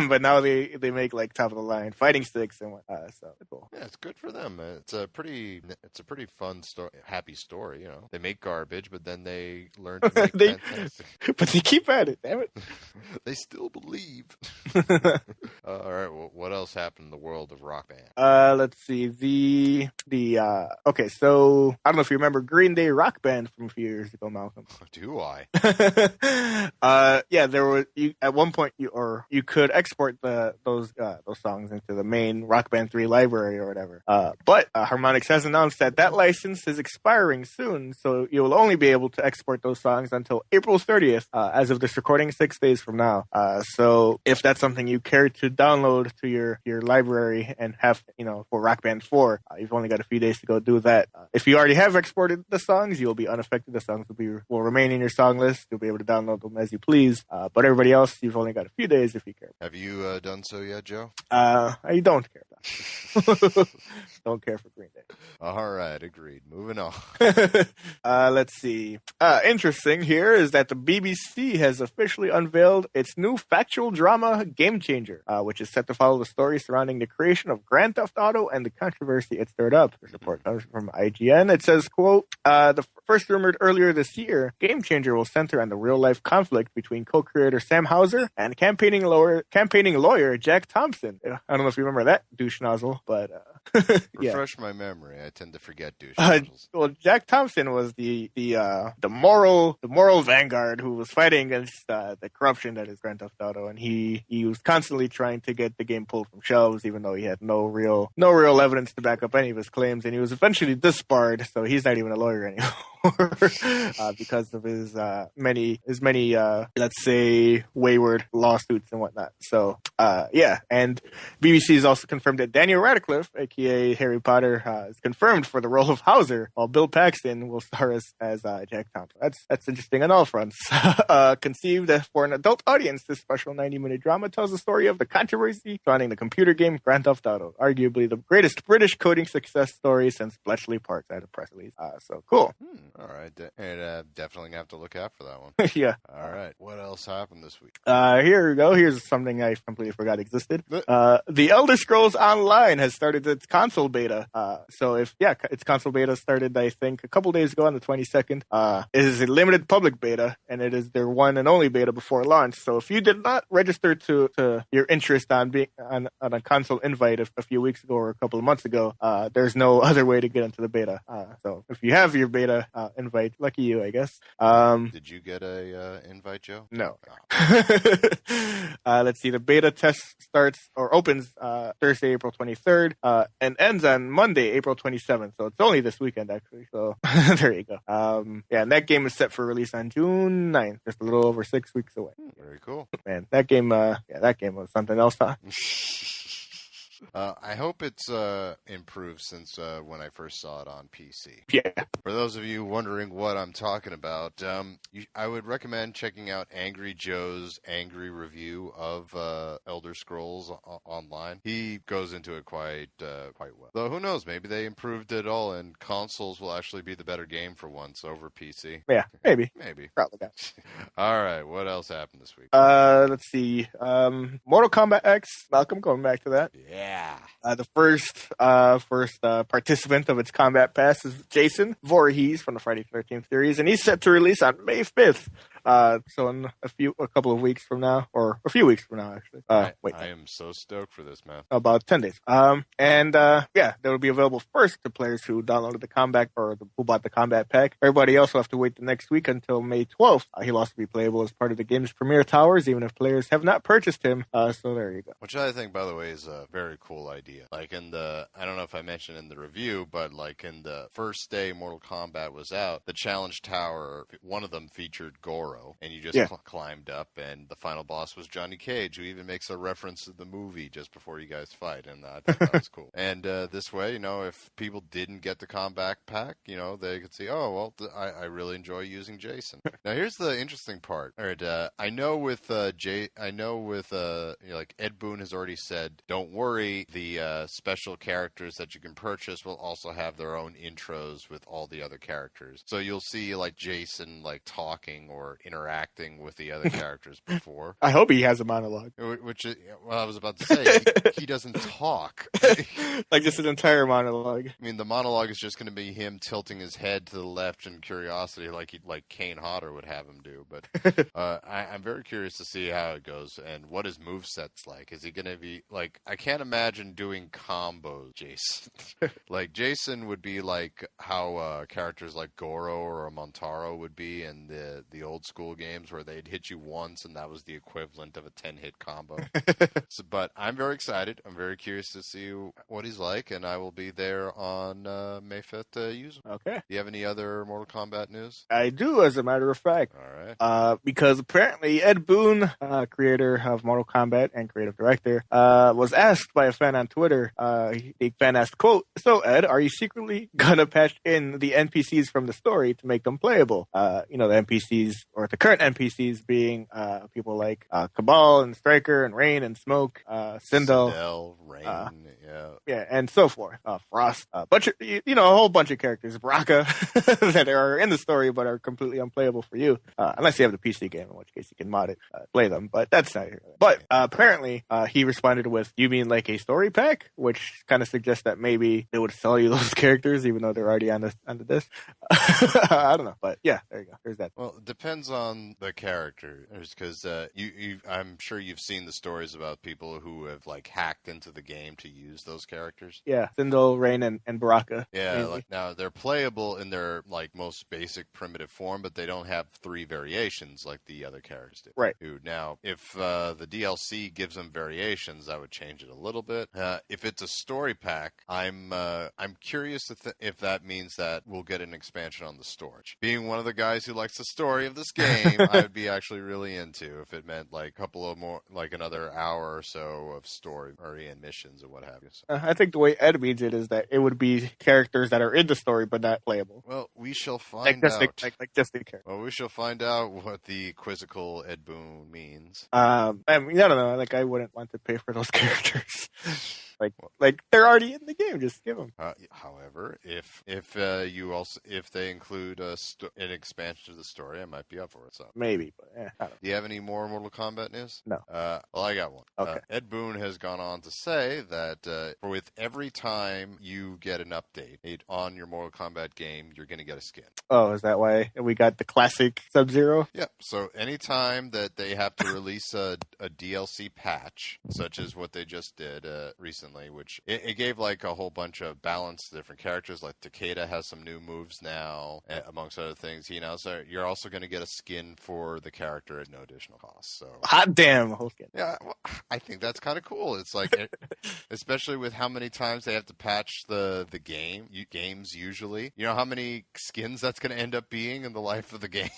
But now they make like top of the line fighting sticks and whatnot. So cool. Yeah, it's good for them. It's a pretty fun story, happy story. You know, they make garbage, but then they learn to make fantastic. But they keep at it. Damn it. They still believe. All right. Well, what else happened in the world of Rock Band? Let's see. Okay, so I don't know if you remember Green Day Rock Band from a few years ago, Malcolm. Do I? Yeah, there was at one point you could export those songs into the main Rock Band 3 library or whatever. But Harmonix has announced that license is expiring soon, so you will only be able to export those songs until April 30th, as of this recording, 6 days from now. So if that's something you care to download to your library and have, for Rock Band 4, you've only got a few days to go do that. If you already have exported the songs, you'll be unaffected. The songs will remain in your song list. You'll be able to download them as you please. But everybody else, you've only got a few days if you care. Have you done so yet, Joe? I don't care about it. Don't care for Green Day. All right, agreed. Moving on. Let's see. Interesting here is that the BBC has officially unveiled its new factual drama Game Changer, which is set to follow the story surrounding the creation of Grand Theft Auto and the controversy it stirred up. The report comes from IGN. It says, quote, the first rumored earlier this year, Game Changer will center on the real-life conflict between co-creator Sam Houser and campaigning lawyer Jack Thompson. I don't know if you remember that douche nozzle, but yeah. Refresh my memory. I tend to forget douche nozzles. Well, Jack Thompson was the moral vanguard who was fighting against the corruption that is Grand Theft Auto, and he was constantly trying to get the game pulled from shelves, even though he had no real evidence to back up any of his claims, and he was eventually disbarred, so he's not even a lawyer anymore because of his many let's say wayward lawsuits and whatnot. So yeah, and BBC has also confirmed that Daniel Radcliffe, aka Harry Potter, is confirmed for the role of Hauser, while Bill Paxton will star as Jack Thompson. That's interesting on all fronts. Conceived for an adult audience, this special 90-minute drama tells the story of the controversy surrounding the computer game Grand Theft Auto, arguably the greatest British coding success story since Bletchley Park. At a press release. So cool. All right, and definitely gonna have to look out for that one. Yeah. All right. What else happened this week? Here we go. Here's something I completely forgot existed. The Elder Scrolls Online has started its console beta. Its console beta started, I think, a couple days ago on the 22nd. It is a limited public beta, and it is their one and only beta before launch. So if you did not register to your interest on being on a console invite a few weeks ago or a couple of months ago, there's no other way to get into the beta. So if you have your beta invite, lucky you, I guess. Did you get a invite, Joe? No. Let's see. The beta test opens Thursday, April 23rd, and ends on Monday, April 27th. So it's only this weekend, actually. So there you go. And that game is set for release on June 9th, just a little over 6 weeks away. Very cool. Man, that game was something else, huh? I hope it's improved since when I first saw it on PC. Yeah. For those of you wondering what I'm talking about, I would recommend checking out Angry Joe's angry review of Elder Scrolls online. He goes into it quite well. Though who knows, maybe they improved it all and consoles will actually be the better game for once over PC. Yeah, maybe. Maybe. Probably not. All right, what else happened this week? Let's see. Mortal Kombat X. Malcolm, going back to that. Yeah. The first participant of its combat pass is Jason Voorhees from the Friday the 13th series, and he's set to release on May 5th. So in a couple of weeks from now, or a few weeks from now, actually. I am so stoked for this, man. About 10 days. That will be available first to players who downloaded the combat or who bought the combat pack. Everybody else will have to wait the next week until May 12th. He'll also be playable as part of the game's premiere towers, even if players have not purchased him. So there you go. Which I think, by the way, is a very cool idea. Like I don't know if I mentioned in the review, but like in the first day Mortal Kombat was out, the challenge tower, one of them featured Goro, and you just climbed up, and the final boss was Johnny Cage, who even makes a reference to the movie just before you guys fight, and I thought that was cool. And this way, if people didn't get the combat pack, they could see, oh, well, I really enjoy using Jason. Now, here's the interesting part. All right, I know with Ed Boon has already said, don't worry, the special characters that you can purchase will also have their own intros with all the other characters. So you'll see like Jason like talking or interacting with the other characters before. I hope he has a monologue. Which is, well, I was about to say, he doesn't talk. Like just an entire monologue. I mean, the monologue is just going to be him tilting his head to the left in curiosity like Kane Hodder would have him do. But I'm very curious to see how it goes and what his moveset's like. Is he going to be, like, I can't imagine doing combos, Jason. Like, Jason would be like how characters like Goro or a Montaro would be in the old school games where they'd hit you once and that was the equivalent of a 10-hit combo. But I'm very excited. I'm very curious to see what he's like, and I will be there on May 5th to use him. Okay. Do you have any other Mortal Kombat news? I do, as a matter of fact. All right. Because apparently Ed Boon, creator of Mortal Kombat and creative director, was asked by a fan on Twitter. The fan asked, quote, "So Ed, are you secretly gonna patch in the NPCs from the story to make them playable?" The NPCs, or the current NPCs being people like Cabal and Striker and Rain and Smoke, Sindel, Rain, yeah, and so forth. Frost, a whole bunch of characters, Baraka, that are in the story but are completely unplayable for you, unless you have the PC game, in which case you can mod it, play them. But that's not here. But apparently, he responded with, "You mean like a story pack?" Which kind of suggests that maybe they would sell you those characters even though they're already on the disc. I don't know, but yeah, there you go. There's that. Well, it depends on the characters, because I'm sure you've seen the stories about people who have like hacked into the game to use those characters. Yeah, Sindel, Rain, and Baraka. Yeah, like, now they're playable in their like most basic primitive form, but they don't have 3 variations like the other characters do. Right. Now, if the DLC gives them variations, I would change it a little bit. If it's a story pack, I'm curious if that means that we'll get an expansion on the storage. Being one of the guys who likes the story of this game, I would be actually really into if it meant like a couple of more, like another hour or so of story or missions or what have you. So. I think the way Ed reads it is that it would be characters that are in the story but not playable. Well, we shall find out. Just the character. Well, we shall find out what the quizzical Ed Boon means. I don't know. Like, I wouldn't want to pay for those characters. Like they're already in the game. Just give them. However, if they include an expansion to the story, I might be up for it. So maybe, but I don't know. Do you have any more Mortal Kombat news? No. Well, I got one. Okay. Ed Boon has gone on to say that with every time you get an update on your Mortal Kombat game, you're going to get a skin. Oh, is that why we got the classic Sub-Zero? Yeah. So anytime that they have to release a DLC patch, such as what they just did recently, which it gave like a whole bunch of balance to different characters. Like Takeda has some new moves now, amongst other things. So you're also going to get a skin for the character at no additional cost. So hot damn, whole skin. Yeah, well, I think that's kind of cool. It's like, especially with how many times they have to patch the games usually. You know how many skins that's going to end up being in the life of the game.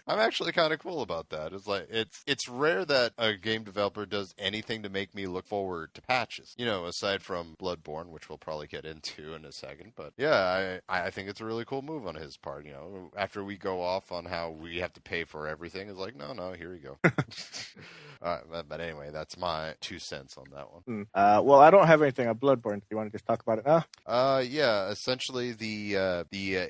I'm actually kind of cool about that. It's like it's rare that a game developer does anything to make me look forward to patches. aside from Bloodborne, which we'll probably get into in a second. But yeah, I think it's a really cool move on his part. After we go off on how we have to pay for everything, it's like, no, here you go. But anyway, that's my 2 cents on that one. Well, I don't have anything on Bloodborne. Do you want to just talk about it now? Yeah, essentially the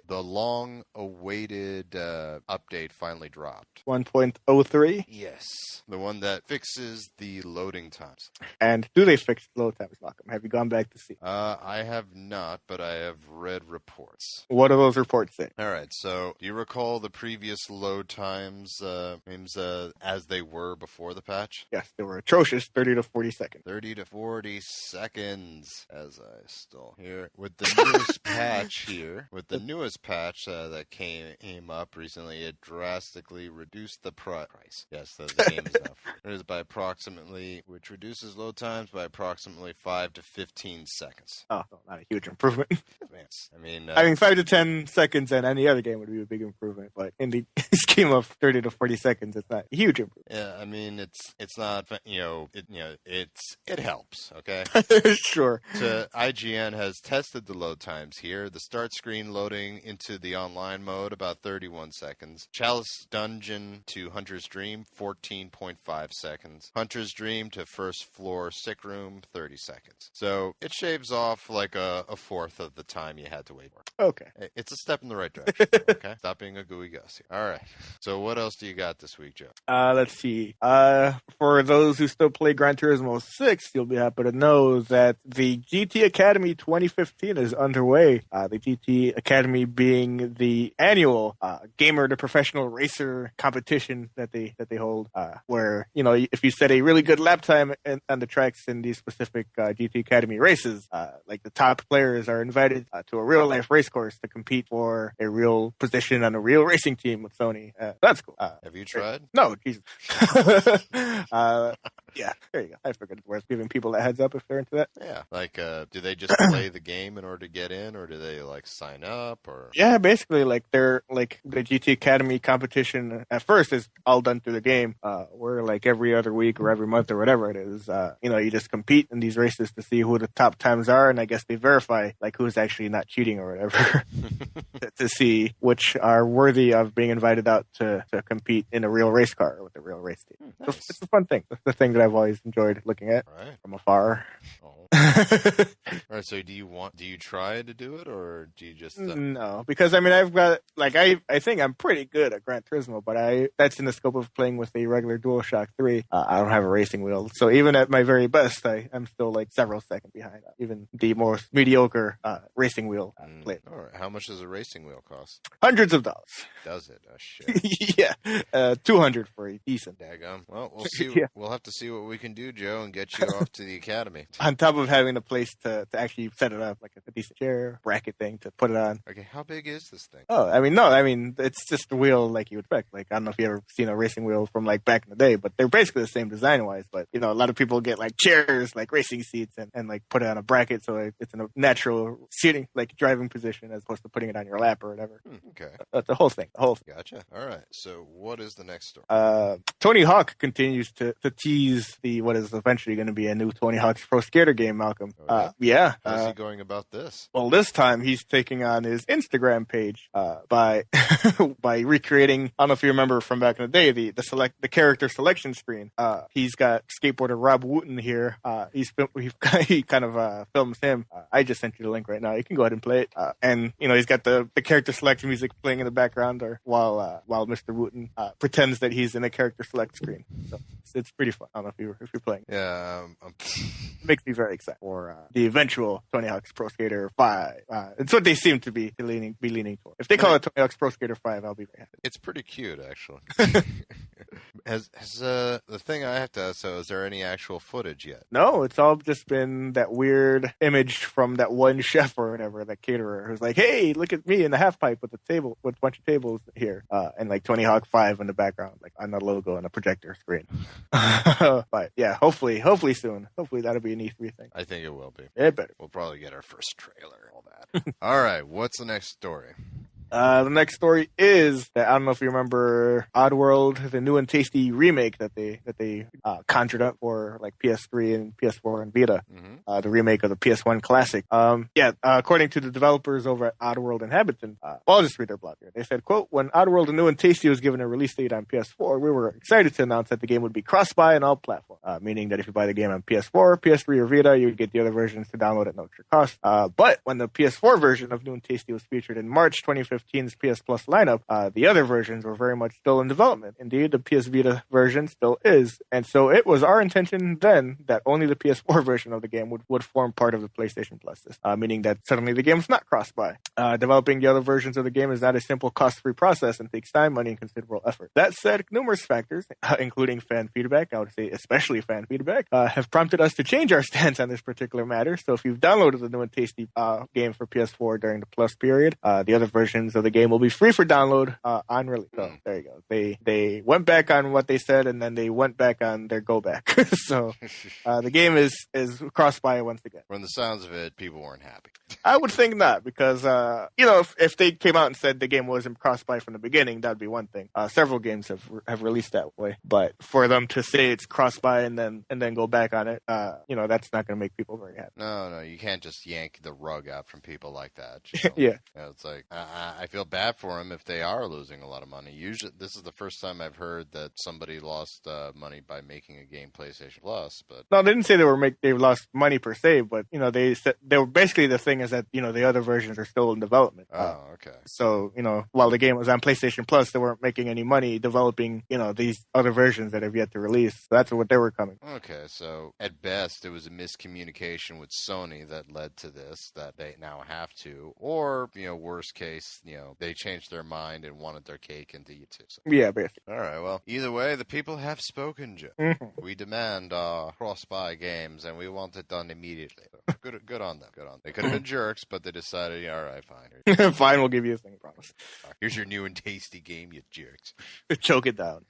long-awaited update finally dropped. 1.03? Yes, the one that fixes the loading times. And do they fix load times, Malcolm? Have you gone back to see? I have not, but I have read reports. What do those reports say? All right, so do you recall the previous load times as they were before the patch? Yes, they were atrocious, 30 to 40 seconds. 30 to 40 seconds, as I still hear. With the newest patch that came up recently, it drastically reduced the price. Yes, the game is now free. It is by approximately, which reduces load times by approximately 5 to 15 seconds. Oh, not a huge improvement. I mean, 5 to 10 seconds in any other game would be a big improvement, but in the scheme of 30 to 40 seconds, it's not a huge improvement. Yeah, I mean, it's not, it helps, okay? Sure. So IGN has tested the load times here. The start screen loading into the online mode, about 31 seconds. Chalice Dungeon to Hunter's Dream, 14.5 seconds. Hunter's Dream to First Floor Sick Room, 30 seconds. So it shaves off like a fourth of the time you had to wait for. Okay. It's a step in the right direction, okay? Stop being a gooey Gus here. All right. So what else do you got this week, Joe? Let's see. For those who still play Gran Turismo 6, you'll be happy to know that the GT Academy 2015 is underway. The GT Academy being the annual gamer to professional racer competition that they hold, where if you set a really good lap time on the tracks in these specific GT Academy races, like the top players are invited to a real life race course to compete for a real position on a real racing team with Sony. That's cool. Have you tried? No, Jesus. Yeah, there you go. I figured it's worth giving people a heads up if they're into that. Yeah. Like, do they just play the game in order to get in, or do they, sign up, or? Yeah, basically, they're, the GT Academy competition at first is all done through the game, where, every other week or every month or whatever it is, you just compete in these races to see who the top times are, and I guess they verify, who's actually not cheating or whatever, to see which are worthy of being invited out to compete in a real race car with a real race team. Nice. So it's a fun thing. It's the thing that I've always enjoyed looking at from afar. Oh. All right, so do you try to do it, or do you just No, because I've got I think I'm pretty good at Gran Turismo, but that's in the scope of playing with a regular DualShock 3. I don't have a racing wheel, so even at my very best, I'm still several seconds behind even the most mediocre racing wheel player. All right, how much does a racing wheel cost? Hundreds of dollars. Does it? Oh shit. Yeah, 200 for a decent. Daggum. Well, we'll see. Yeah. We'll have to see what we can do, Joe, and get you off to the academy. On top of having a place to actually set it up, a decent chair, bracket thing to put it on. Okay, how big is this thing? Oh, it's just a wheel like you would expect. I don't know if you ever seen a racing wheel from back in the day, but they're basically the same design-wise. But, a lot of people get chairs, racing seats and put it on a bracket so it's in a natural seating, driving position as opposed to putting it on your lap or whatever. Okay. That's the whole thing. Gotcha. All right. So what is the next story? Tony Hawk continues to tease what is eventually going to be a new Tony Hawk's Pro Skater game, Malcolm. Yeah. How's he going about this? Well, this time he's taking on his Instagram page by by recreating. I don't know if you remember from back in the day the character selection screen. He's got skateboarder Rob Wooten here. He kind of films him. I just sent you the link right now. You can go ahead and play it. And he's got the character select music playing in the background, or while Mr. Wooten pretends that he's in a character select screen. So it's pretty fun. I don't know if you're playing. Yeah. It makes me very excited for the eventual Tony Hawk's Pro Skater 5. It's what they seem to be leaning toward. If they call it Tony Hawk's Pro Skater 5, I'll be very happy. It's pretty cute, actually. Has the thing I have to ask, so is there any actual footage yet? No, it's all just been that weird image from that one chef or whatever, that caterer, who's like, hey, look at me in the half pipe with a bunch of tables here, and Tony Hawk 5 in the background, on the logo on a projector screen. But yeah, hopefully soon. Hopefully that'll be an E3 thing. I think it will be. It better. We'll probably get our first trailer and all that. All right, what's the next story? The next story is that I don't know if you remember Oddworld, the new and tasty remake that they conjured up for like PS3 and PS4 and Vita. Mm-hmm. The remake of the PS1 classic. According to the developers over at Oddworld Inhabitant, I'll just read their blog here. They said, quote, when Oddworld, the new and tasty was given a release date on PS4, we were excited to announce that the game would be cross-buy on all platforms, meaning that if you buy the game on PS4, PS3, or Vita, you would get the other versions to download at no extra cost. But when the PS4 version of New and Tasty was featured in March 2015's PS Plus lineup, the other versions were very much still in development. Indeed, the PS Vita version still is. And so it was our intention then that only the PS4 version of the game would form part of the PlayStation Plus system, meaning that suddenly the game is not cross-buy. Developing the other versions of the game is not a simple cost-free process and takes time, money, and considerable effort. That said, numerous factors, including fan feedback, I would say especially fan feedback, have prompted us to change our stance on this particular matter. So if you've downloaded the new and tasty game for PS4 during the Plus period, the other versions of the game will be free for download on release. So there you go. They went back on what they said, and then they went back on their go back. So the game is cross-buy once again. From the sounds of it, people weren't happy. I would think not, because if they came out and said the game wasn't cross-buy from the beginning, that'd be one thing. Several games have released that way, but for them to say it's cross-buy and then go back on it, that's not going to make people very happy. No, you can't just yank the rug out from people like that. Yeah, it's like I feel bad for them if they are losing a lot of money. Usually, this is the first time I've heard that somebody lost money by making a game PlayStation Plus. But no, they didn't say they lost money per se, but they said they were basically, the thing is that the other versions are still in development. Oh, okay. So while the game was on PlayStation Plus, they weren't making any money developing these other versions that have yet to release. So that's what they were coming. Okay, so at best, it was a miscommunication with Sony that led to this, that they now have to, or worst case, they changed their mind and wanted their cake and to eat too. So. Yeah, basically. All right, well, either way, the people have spoken, Joe. Mm-hmm. We demand cross-buy games, and we want it done immediately. So good on them. Good on them. They could have been jerks, but they decided, all right, fine. Fine, we'll give you a thing, I promise. Here's your new and tasty game, you jerks. Choke it down.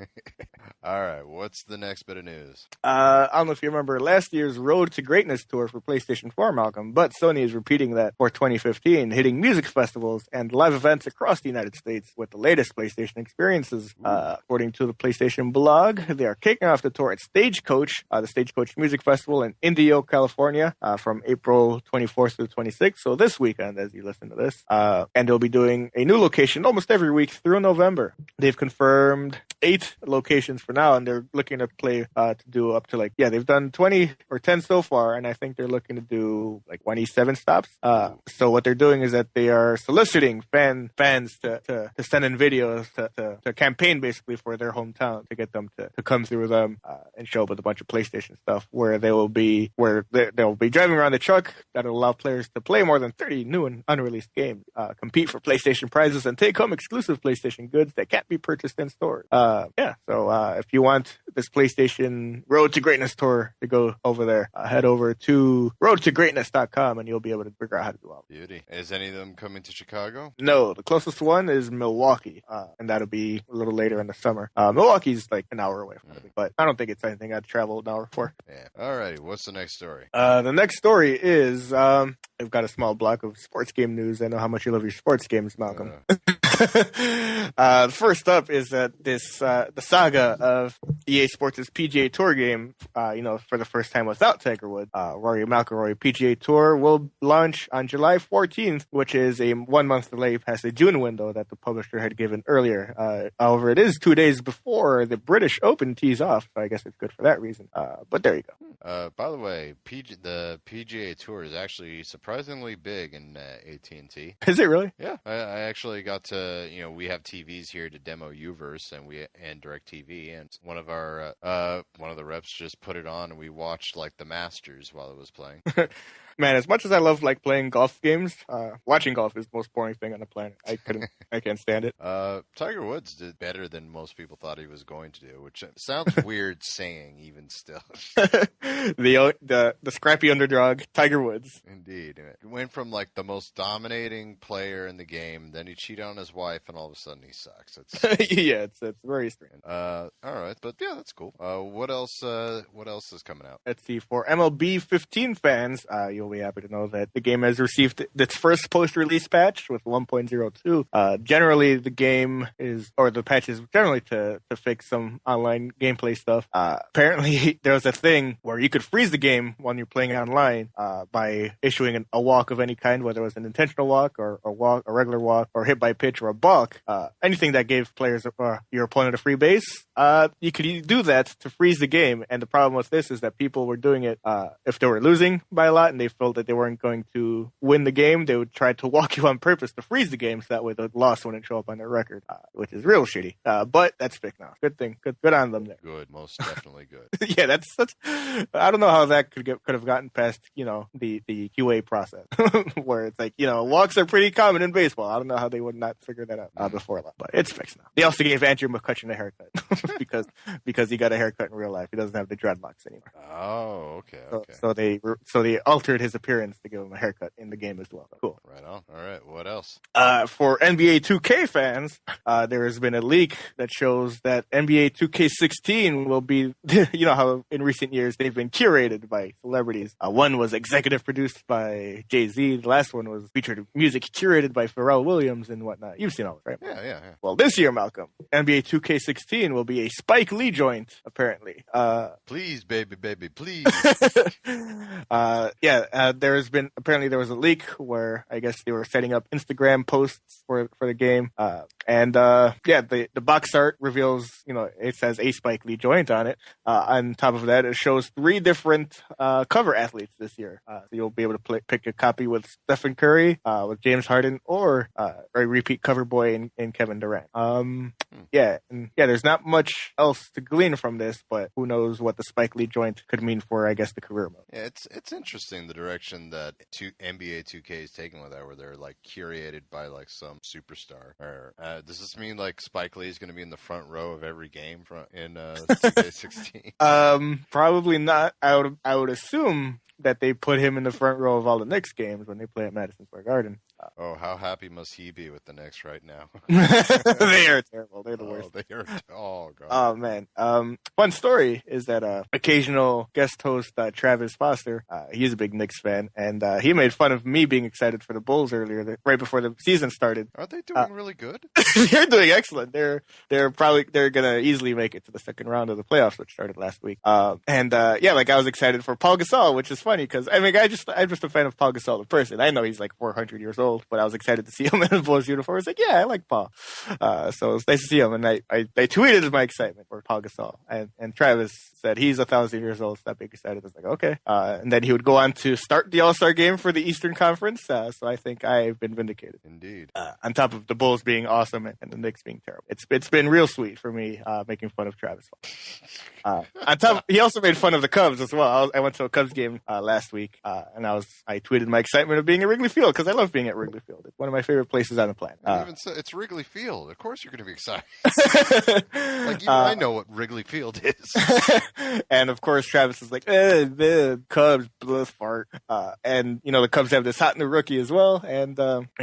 All right, what's the next bit of news? I don't know if you remember last year's Road to Greatness tour for PlayStation 4, Malcolm, but Sony is repeating that for 2015, hitting music festivals and live events across the United States with the latest PlayStation experiences. According to the PlayStation blog, they are kicking off the tour at Stagecoach, the Stagecoach Music Festival in Indio, California, from April 24th to the 26th, so this weekend as you listen to this. And they'll be doing a new location almost every week through November. They've confirmed 8 locations for now, and they're looking to play to do up to they've done 20 or 10 so far, and I think they're looking to do 27 stops. So what they're doing is that they are soliciting fans to send in videos to campaign basically for their hometown to get them to come through them and show up with a bunch of PlayStation stuff, where they'll be driving around the truck that'll allow players to play more than 30 new and unreleased games, compete for PlayStation prizes, and take home exclusive PlayStation goods that can't be purchased in stores. So if you want this PlayStation Road to Greatness tour to go over there, head over to roadtogreatness.com and you'll be able to figure out how to do all. Beauty. Is any of them coming to Chicago? No, the closest one is Milwaukee, and that'll be a little later in the summer. Milwaukee's an hour away from me, but I don't think it's anything I'd travel an hour for. Yeah. All righty. What's the next story? The next story is I've got a small block of sports game news. I know how much you love your sports games, Malcolm. First up is that the saga of EA Sports' PGA Tour game, for the first time without Tiger Woods. Rory McIlroy PGA Tour will launch on July 14th, which is a 1-month delay past the June window that the publisher had given earlier. However, it is 2 days before the British Open tees off, so I guess it's good for that reason. But there you go. By the way, the PGA Tour is actually surprisingly big in AT&T. Is it really? Yeah, I actually got to, we have TVs here to demo Uverse and DirecTV, and one of the reps just put it on and we watched the Masters while it was playing. Man, as much as I love playing golf games, watching golf is the most boring thing on the planet. I can't stand it. Tiger Woods did better than most people thought he was going to do, which sounds weird saying even still. The scrappy underdog, Tiger Woods. Indeed. It went from the most dominating player in the game, then he cheated on his wife, and all of a sudden he sucks. It's yeah, it's very strange. all right, but yeah, that's cool. What else? What else is coming out? Let's see. For MLB 15 fans, you'll be happy to know that the game has received its first post-release patch with 1.02. Generally, the game is, or the patch is generally to fix some online gameplay stuff. Apparently, there was a thing where you could freeze the game when you're playing online by issuing a walk of any kind, whether it was an intentional walk or a regular walk or hit by pitch or a balk. Anything that gave players your opponent a free base, you could do that to freeze the game. And the problem with this is that people were doing it if they were losing by a lot and they felt that they weren't going to win the game, they would try to walk you on purpose to freeze the game so that way the loss wouldn't show up on their record, which is real shitty. But that's fixed now. Good thing. Good on them there. Good, most definitely good. Yeah, that's. I don't know how that could have gotten past the QA process where it's like walks are pretty common in baseball. I don't know how they would not figure that out before that, but it's fixed now. They also gave Andrew McCutcheon a haircut because he got a haircut in real life. He doesn't have the dreadlocks anymore. Oh, okay. So they altered his appearance to give him a haircut in the game as well. Cool. Right on. All right. What else? For NBA 2K fans, there has been a leak that shows that NBA 2K16 will be, how in recent years they've been curated by celebrities. One was executive produced by Jay-Z. The last one was featured music curated by Pharrell Williams and whatnot. You've seen all this, right? Yeah. Well, this year, Malcolm, NBA 2K16 will be a Spike Lee joint, apparently. Please, baby, please. There was a leak where I guess they were setting up Instagram posts for the game. The box art reveals, it says a Spike Lee joint on it. On top of that, it shows 3 different cover athletes this year. So you'll be able to pick a copy with Stephen Curry, with James Harden, or a repeat cover boy in Kevin Durant. There's not much else to glean from this, but who knows what the Spike Lee joint could mean for, I guess, the career mode. Yeah, it's interesting the direction that NBA 2K is taking with that, where they're like curated by like some superstar. Or does this mean like Spike Lee is going to be in the front row of every game in 2K16? Probably not. I would assume that they put him in the front row of all the Knicks games when they play at Madison Square Garden. How happy must he be with the Knicks right now? They are terrible. They're the worst. Oh, God. Oh, man. Fun story is that occasional guest host Travis Foster, he's a big Knicks fan, and he made fun of me being excited for the Bulls earlier, right before the season started. Are they doing really good? They're doing excellent. They're gonna easily make it to the second round of the playoffs, which started last week. I was excited for Paul Gasol, which is funny because I'm just a fan of Paul Gasol the person. I know he's like 400 years old, but I was excited to see him in the Bulls uniform. I was like, yeah, I like Paul. So it was nice to see him, and I tweeted my excitement for Paul Gasol, and Travis said he's 1,000 years old. Stop being excited. I was like, okay. And then he would go on to start the All-Star game for the Eastern Conference. So I think I've been vindicated. Indeed. On top of the Bulls being awesome and the Knicks being terrible, it's been real sweet for me making fun of Travis. On top, he also made fun of the Cubs as well. I went to a Cubs game last week, and I tweeted my excitement of being at Wrigley Field because I love being at Wrigley Field. It's one of my favorite places on the planet. Even so, it's Wrigley Field. Of course, you're going to be excited. I know what Wrigley Field is. And of course, Travis is like, the Cubs, blah, fart. And the Cubs have this hot new rookie as well, and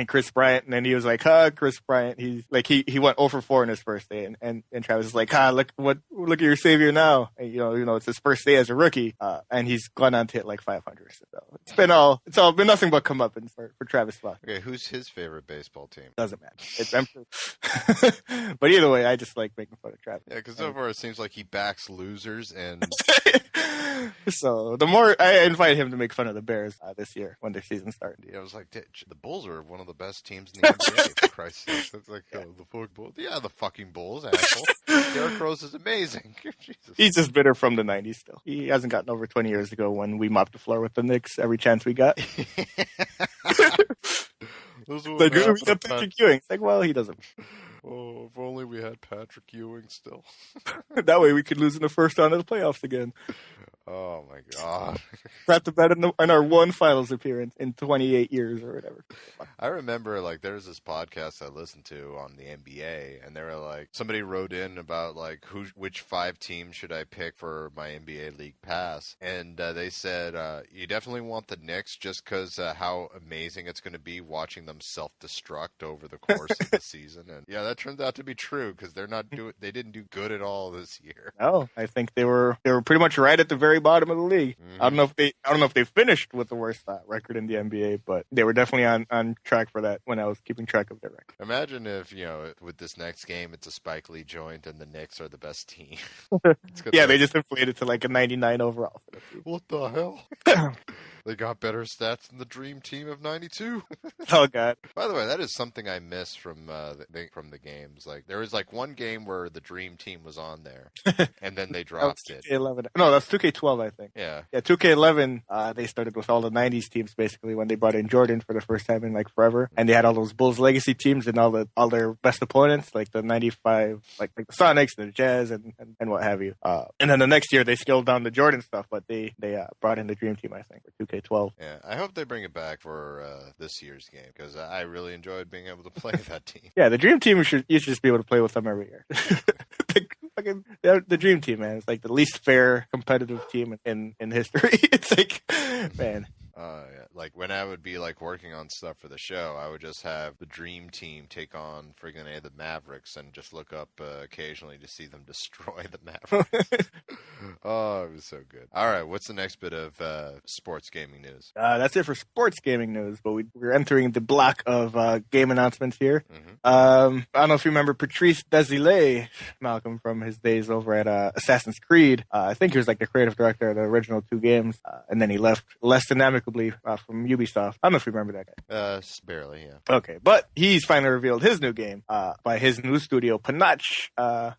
Chris Bryant. And then he was like, Chris Bryant. He's like he went 0-for-4 in his first day, and Travis is like, look at your savior now. And, it's his first day as a rookie, and he's gone on to hit like 500. So it's all been nothing but comeuppance for Travis Fox. Okay, who's his favorite baseball team? Doesn't matter. But either way, I just like making fun of Travis. Yeah, because so far it seems like he backs losers, and so the more I invite him to make fun of the Bears this year when their season started. Yeah, I was like, the Bulls are one of the best teams in the NBA. For Christ's sake, it's like the fucking Bulls. Yeah, the fucking Bulls, asshole. Derrick Rose is amazing. Jesus. He's just bitter from the '90s. Still, he hasn't gotten over 20 years ago when we mopped the floor with the Knicks every chance we got. Like, we got Patrick Ewing. It's like, well, he doesn't. Oh, if only we had Patrick Ewing still. That way we could lose in the first round of the playoffs again. Oh my god. Crap the bed in our one finals appearance in 28 years or whatever. I remember like there was this podcast I listened to on the NBA, and they were like, somebody wrote in about like which 5 teams should I pick for my NBA League Pass, and they said you definitely want the Knicks just because how amazing it's going to be watching them self-destruct over the course of the season. And yeah, that turns out to be true because they didn't do good at all this year. No, I think they were pretty much right at the very bottom of the league. Mm-hmm. I don't know if they finished with the worst record in the NBA, but they were definitely on track for that when I was keeping track of their record. Imagine if, with this next game, it's a Spike Lee joint and the Knicks are the best team. Yeah, they just inflated to like a 99 overall. For the team. What the hell? They got better stats than the Dream Team of '92. Oh God! By the way, that is something I miss from the games. Like there was like one game where the Dream Team was on there, and then they dropped it. 2K11. No, that's 2K12, I think. Yeah. 2K11. They started with all the '90s teams basically when they brought in Jordan for the first time in like forever, and they had all those Bulls legacy teams and all their best opponents, like the '95, like the Sonics, the Jazz, and what have you. And then the next year they scaled down the Jordan stuff, but they brought in the Dream Team, I think, for 2K12. Yeah, I hope they bring it back for this year's game because I really enjoyed being able to play that team. Yeah, the Dream Team, you should just be able to play with them every year. The Dream Team, man, it's like the least fair competitive team in history. It's like, man. Yeah. Like when I would be like working on stuff for the show, I would just have the Dream Team take on friggin' the Mavericks and just look up occasionally to see them destroy the Mavericks. Oh, it was so good. All right, what's the next bit of sports gaming news? That's it for sports gaming news, but we're entering the block of game announcements here. Mm-hmm. I don't know if you remember Patrice Desilets, Malcolm, from his days over at Assassin's Creed. I think he was like the creative director of the original 2 games, and then he left less than amicably from Ubisoft. I don't know if you remember that guy. Barely, yeah. Okay, but he's finally revealed his new game by his new studio, Panache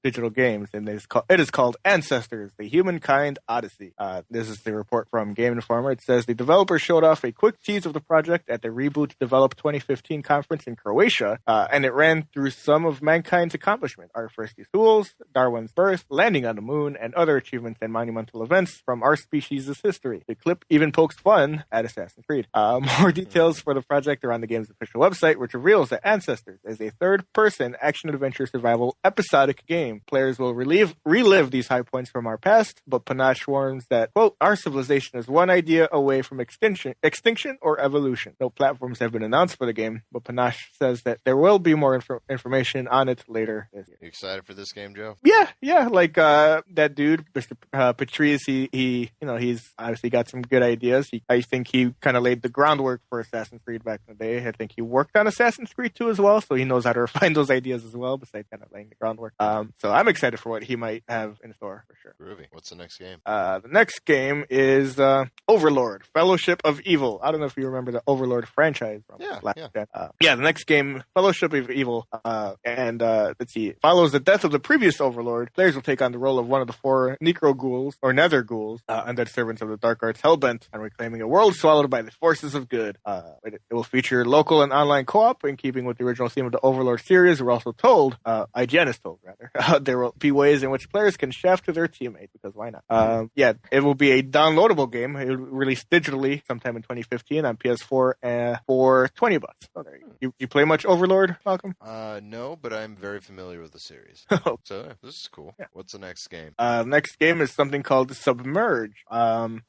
Digital Games, and it is called Ancestors, the Humankind Odyssey. This is the report from Game Informer. It says the developer showed off a quick tease of the project at the Reboot Develop 2015 conference in Croatia, and it ran through some of mankind's accomplishment: our first use tools, Darwin's birth, landing on the moon, and other achievements and monumental events from our species' history. The clip even pokes fun at Assassin's Creed. More details for the project are on the game's official website, which reveals that Ancestors is a third-person action-adventure survival episodic game. Players will relive these high points from our past, but Panache warns that, quote, our civilization is one idea away from extinction or evolution. No platforms have been announced for the game, but Panache says that there will be more information on it later this year. You excited for this game, Joe? Yeah, like that dude, Mr. Patrice, he's obviously got some good ideas. I think he kind of laid the groundwork for Assassin's Creed back in the day. I think he worked on Assassin's Creed 2 as well, so he knows how to refine those ideas as well, besides kind of laying the groundwork. So I'm excited for what he might have in store, for sure. Groovy. What's the next game? The next game is Overlord, Fellowship of Evil. I don't know if you remember the Overlord franchise from last gen. The next game, Fellowship of Evil, and let's see, follows the death of the previous Overlord. Players will take on the role of one of the 4 Necro Ghouls, or Nether Ghouls, undead servants of the Dark Arts hellbent on reclaiming a world swallowed by the forces of good. It will feature local and online co-op in keeping with the original theme of the Overlord series. We're also told, IGN is told rather, there will be ways in which players can shaft to their teammate, because why not? It will be a downloadable game. It will release digitally sometime in 2015 on PS4 for $20. Oh, there you go. You play much Overlord, Malcolm? No, but I'm very familiar with the series. So this is cool. Yeah. What's the next game? Next game is something called Submerge. I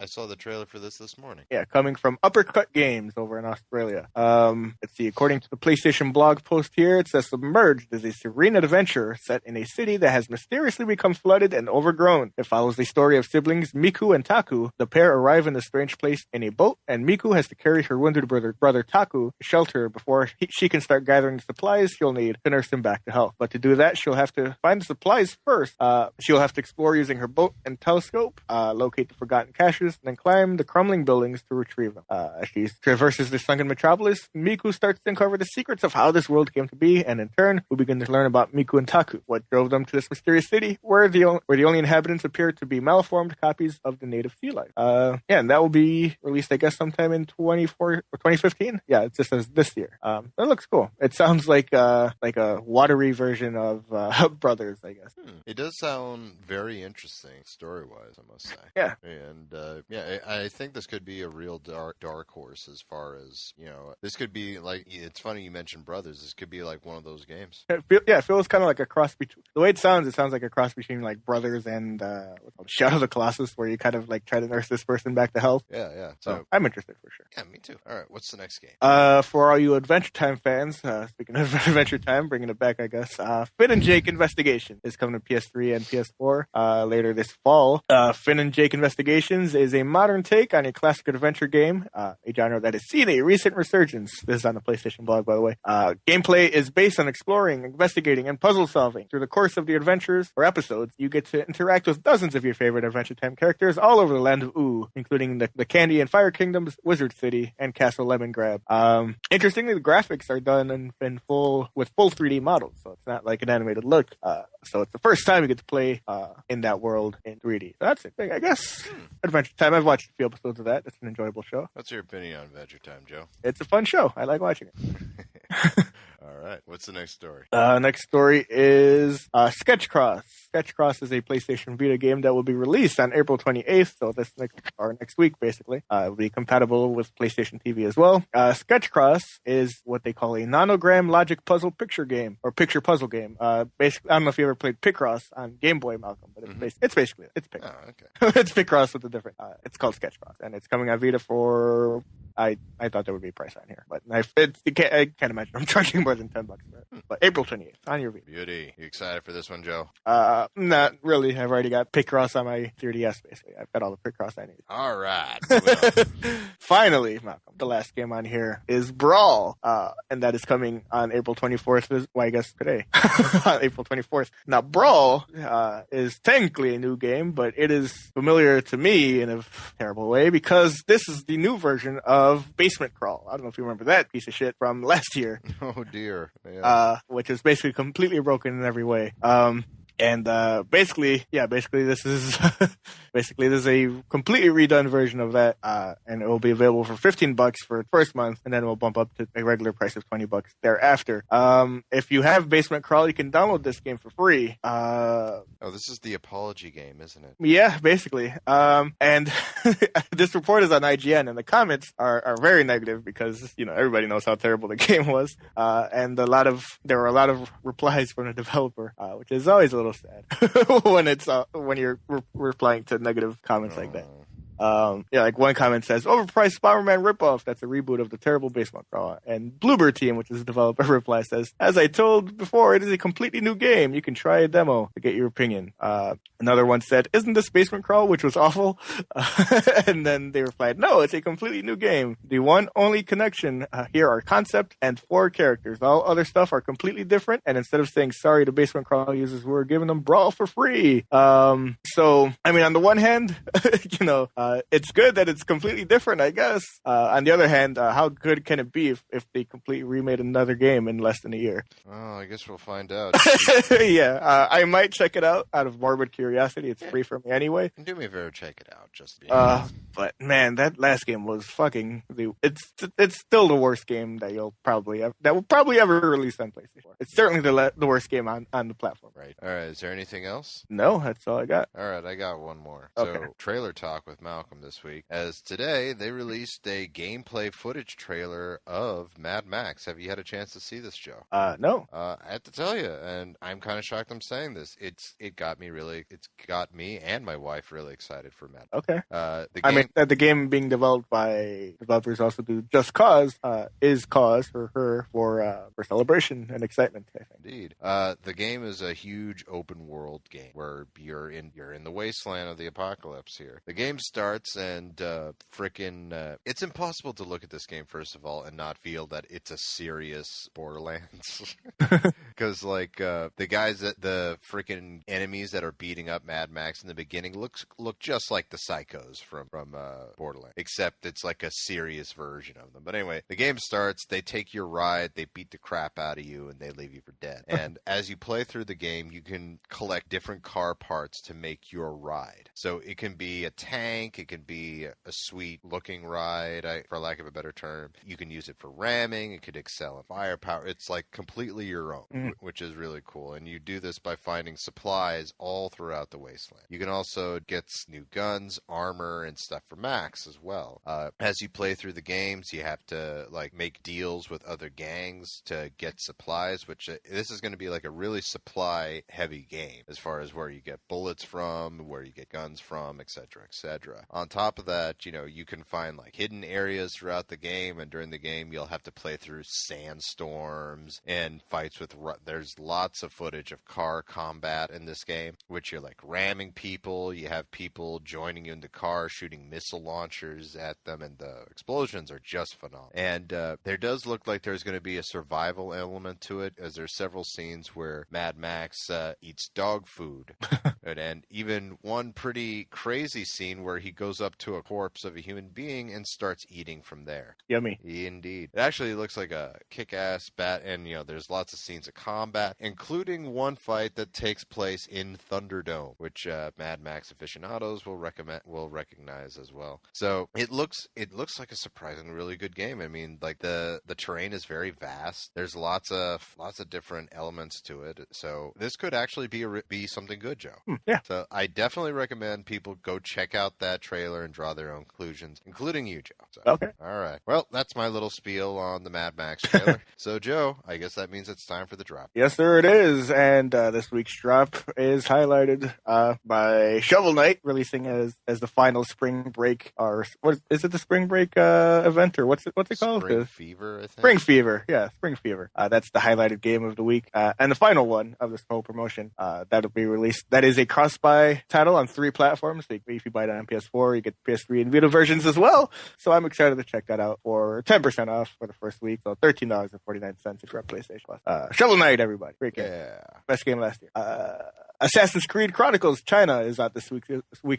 saw the trailer for this morning. Yeah, coming from Uppercut Games over in Australia. Let's see, according to the PlayStation blog post here, it says Submerged is a serene adventure set in a city that has mysteriously become flooded and overgrown. It follows the story of siblings Miku and Taku. The pair arrive in a strange place in a boat, and Miku has to carry her wounded brother Taku to shelter before she can start gathering the supplies she'll need to nurse him back to health. But to do that, she'll have to find the supplies first. She'll have to explore using her boat and telescope, locate the forgotten caches, and then climb the crumbling building buildings to retrieve them. As she traverses the sunken metropolis, Miku starts to uncover the secrets of how this world came to be, and in turn, we begin to learn about Miku and Taku, what drove them to this mysterious city, where the only inhabitants appear to be malformed copies of the native sea life. And that will be released, I guess, sometime in 2015. Yeah, it just says this year. That looks cool. It sounds like a watery version of Brothers, I guess. It does sound very interesting story-wise, I must say. Yeah. And I think this could be a real dark horse as far as, this could be like, it's funny you mentioned Brothers. This could be like one of those games. It feels kind of like a cross between, the way it sounds like a cross between like Brothers and Shadow of the Colossus, where you kind of like try to nurse this person back to health. Yeah. So I'm interested for sure. Yeah, me too. All right, what's the next game? For all you Adventure Time fans, speaking of Adventure Time, bringing it back, I guess, Finn and Jake Investigation is coming to PS3 and PS4 later this fall. Finn and Jake Investigations is a modern take on a classic adventure game, a genre that has seen a recent resurgence. This is on the PlayStation blog, by the way. Gameplay is based on exploring, investigating, and puzzle solving. Through the course of the adventures or episodes, you get to interact with dozens of your favorite Adventure Time characters all over the land of Ooh, including the Candy and Fire Kingdoms, Wizard City, and Castle Lemongrab. Interestingly, the graphics are done with full 3D models, so it's not like an animated look. So it's the first time you get to play in that world in 3D. So that's it, I guess. Adventure Time. I've watched a few episodes of that. It's an enjoyable show. What's your opinion on Adventure Time, Joe? It's a fun show. I like watching it. All right. What's the next story? Next story is Sketchcross. Sketchcross is a PlayStation Vita game that will be released on April 28th, so next week, basically. It will be compatible with PlayStation TV as well. Sketchcross is what they call a nonogram logic puzzle picture game, or picture puzzle game. Basically, I don't know if you ever played Picross on Game Boy, Malcolm, but it's basically Picross. Oh, okay. It's Picross with a different. It's called Sketchcross, and it's coming on Vita for. I thought there would be a price on here, but I can't imagine I'm charging more than $10 for it. But April 28th on your Vita. Beauty. You excited for this one, Joe? Not really. I've already got Picross on my 3DS, basically. I've got all the Picross I need. All right. Finally, Malcolm, the last game on here is Brawl, and that is coming on April 24th. Well, I guess today, on April 24th. Now, Brawl is technically a new game, but it is familiar to me in a terrible way because this is the new version of Basement Crawl. I don't know if you remember that piece of shit from last year. Oh, dear. Yeah. Which is basically completely broken in every way. And basically this is a completely redone version of that, and it will be available for $15 for the first month, and then it will bump up to a regular price of $20 thereafter. If you have Basement Crawl, you can download this game for free. This is the apology game, isn't it? Yeah, basically. And this report is on IGN, and the comments are very negative because everybody knows how terrible the game was, and there were a lot of replies from the developer, which is always a little sad when you're replying to negative comments like that. Like one comment says, overpriced Bomberman ripoff. That's a reboot of the terrible Basement Crawl. And Bluebird Team, which is the developer, reply says, as I told before, it is a completely new game. You can try a demo to get your opinion. Another one said, isn't this Basement Crawl, which was awful? And then they replied, no, it's a completely new game. The one only connection here are concept and 4 characters. All other stuff are completely different. And instead of saying sorry to Basement Crawl users, we're giving them Brawl for free. So, I mean, on the one hand, it's good that it's completely different, I guess. On the other hand, how good can it be if they completely remade another game in less than a year? Oh, I guess we'll find out. Yeah, I might check it out out of morbid curiosity. It's free for me anyway. Do me a favor, check it out. Just but man, that last game was fucking. It's still the worst game that will probably ever release on PlayStation. It's certainly the worst game on the platform. Right. All right. Is there anything else? No, that's all I got. All right, I got one more. Okay. So, trailer talk with Malcolm this week. As today, they released a gameplay footage trailer of Mad Max. Have you had a chance to see this, Joe? No. I have to tell you, and I'm kind of shocked I'm saying this. It's got me and my wife really excited for Mad Max. Okay. The game being developed by developers also do Just Cause is cause for celebration and excitement, I think. Indeed. The game is a huge open world game where you're in the wasteland of the apocalypse here. The game starts starts, and it's impossible to look at this game, first of all, and not feel that it's a serious Borderlands. Because, like, the guys the freaking enemies that are beating up Mad Max in the beginning look just like the psychos from Borderlands, except it's like a serious version of them. But anyway, the game starts, they take your ride, they beat the crap out of you, and they leave you for dead. And as you play through the game, you can collect different car parts to make your ride. So it can be a tank, it can be a sweet-looking ride, for lack of a better term. You can use it for ramming, it could excel in firepower. It's like completely your own, which is really cool. And you do this by finding supplies all throughout the wasteland. You can also get new guns, armor, and stuff for Max as well. As you play through the games, you have to like make deals with other gangs to get supplies, which this is going to be like a really supply-heavy game as far as where you get bullets from, where you get guns from, etc., etc. On top of that, you can find like hidden areas throughout the game, and during the game, you'll have to play through sandstorms and fights with. There's lots of footage of car combat in this game, which you're like ramming people. You have people joining you in the car, shooting missile launchers at them, and the explosions are just phenomenal. And there does look like there's going to be a survival element to it, as there's several scenes where Mad Max eats dog food. And even one pretty crazy scene where he goes up to a corpse of a human being and starts eating from there. Yummy. Indeed. It actually looks like a kick-ass bat, and there's lots of scenes of combat, including one fight that takes place in Thunderdome, which Mad Max aficionados will recognize as well. So it looks like a surprisingly really good game. I mean, like the terrain is very vast. There's lots of different elements to it. So this could actually be something good, Joe. Yeah. So I definitely recommend people go check out that trailer and draw their own conclusions, including you, Joe. So, okay. All right. Well, that's my little spiel on the Mad Max trailer. So, Joe, I guess that means it's time for the drop. Yes, sir, it is. And this week's drop is highlighted by Shovel Knight, releasing as the final spring break, or what is it? The spring break event, or what's it called? Spring Fever, I think. Spring Fever, yeah, Spring Fever. That's the highlighted game of the week, and the final one of this whole promotion. That'll be released. That is a cross-buy title on 3 platforms. So if you buy it on PS4, you get PS3 and Vita versions as well. So I'm excited to check that out for 10% off for the first week. So $13.49 if you're on PlayStation Plus. Shovel Knight, everybody. Great game. Yeah. Best game last year. Assassin's Creed Chronicles China is out this week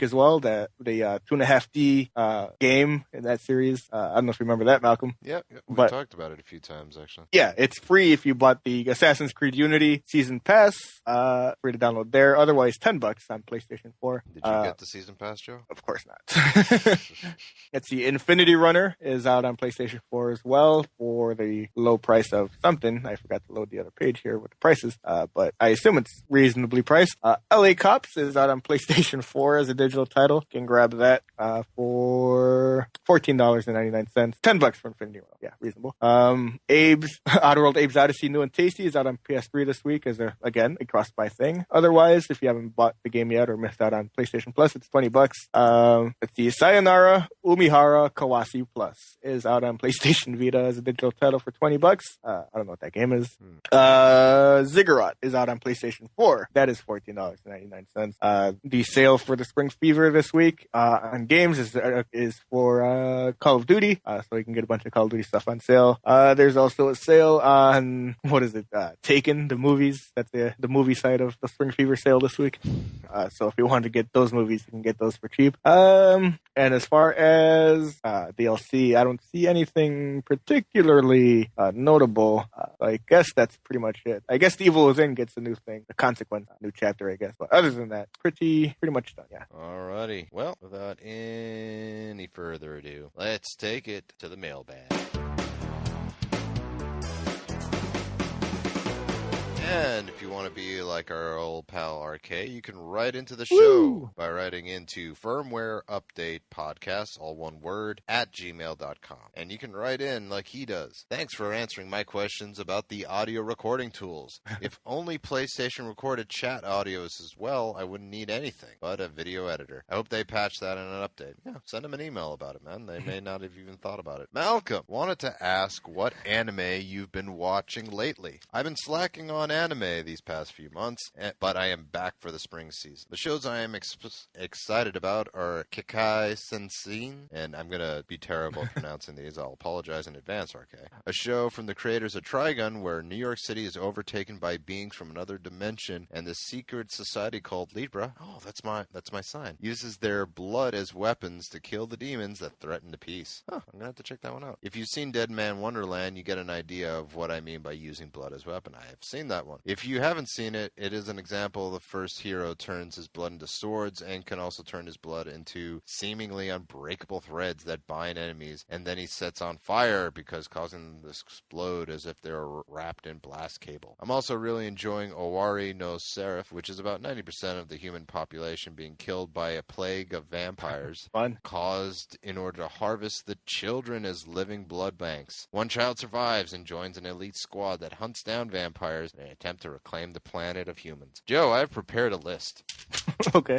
as well. The 2.5D game in that series. I don't know if you remember that, Malcolm. Yeah, we talked about it a few times, actually. Yeah, it's free if you bought the Assassin's Creed Unity Season Pass. Free to download there. Otherwise, $10 on PlayStation 4. Did you get the Season Pass, Joe? Of course not. Let's see. Infinity Runner is out on PlayStation 4 as well for the low price of something. I forgot to load the other page here with the prices, but I assume it's reasonably priced. LA Cops is out on PlayStation 4 as a digital title. You can grab that for $14.99. $10 for Infinity Runner. Yeah, reasonable. Outerworld Abe's Odyssey New and Tasty is out on PS3 this week as a cross-buy thing. Otherwise, if you haven't bought the game yet or missed out on PlayStation Plus, it's $20. Let's see. Sayonara Umihara Kawasi Plus is out on PlayStation Vita as a digital title for $20. I don't know what that game is. Ziggurat is out on PlayStation 4. That is $14.99. The sale for the Spring Fever this week on games is for Call of Duty, so you can get a bunch of Call of Duty stuff on sale. There's also a sale on Taken, the movies. That's the movie side of the Spring Fever sale this week. So if you want to get those movies, you can get those for cheap. And as far as DLC, I don't see anything particularly notable. I guess that's pretty much it. I guess The Evil Within gets a new thing, the Consequence, new chapter, I guess. But other than that, pretty much done, yeah. Alrighty. Well, without any further ado, let's take it to the mailbag. And if you want to be like our old pal RK, you can write into the show by writing into FirmwareUpdatePodcast, all one word, @gmail.com. And you can write in like he does. Thanks for answering my questions about the audio recording tools. If only PlayStation recorded chat audios as well, I wouldn't need anything but a video editor. I hope they patch that in an update. Yeah, send them an email about it, man. They may not have even thought about it. Malcolm wanted to ask what anime you've been watching lately. I've been slacking on anime anime these past few months, but I am back for the spring season. The shows I am excited about are Kekai Sensen, and I'm going to be terrible at pronouncing these. I'll apologize in advance, RK. A show from the creators of Trigun where New York City is overtaken by beings from another dimension, and the secret society called Libra, oh, that's my sign, uses their blood as weapons to kill the demons that threaten the peace. Huh, I'm going to have to check that one out. If you've seen Dead Man Wonderland, you get an idea of what I mean by using blood as weapon. I have seen that one. If you haven't seen it, it is an example of the first hero turns his blood into swords and can also turn his blood into seemingly unbreakable threads that bind enemies, and then he sets on fire because causing them to explode as if they were wrapped in blast cable. I'm also really enjoying Owari no Seraph, which is about 90% of the human population being killed by a plague of vampires caused in order to harvest the children as living blood banks. One child survives and joins an elite squad that hunts down vampires in an attempt to reclaim the planet of humans. Joe, I've prepared a list. Okay.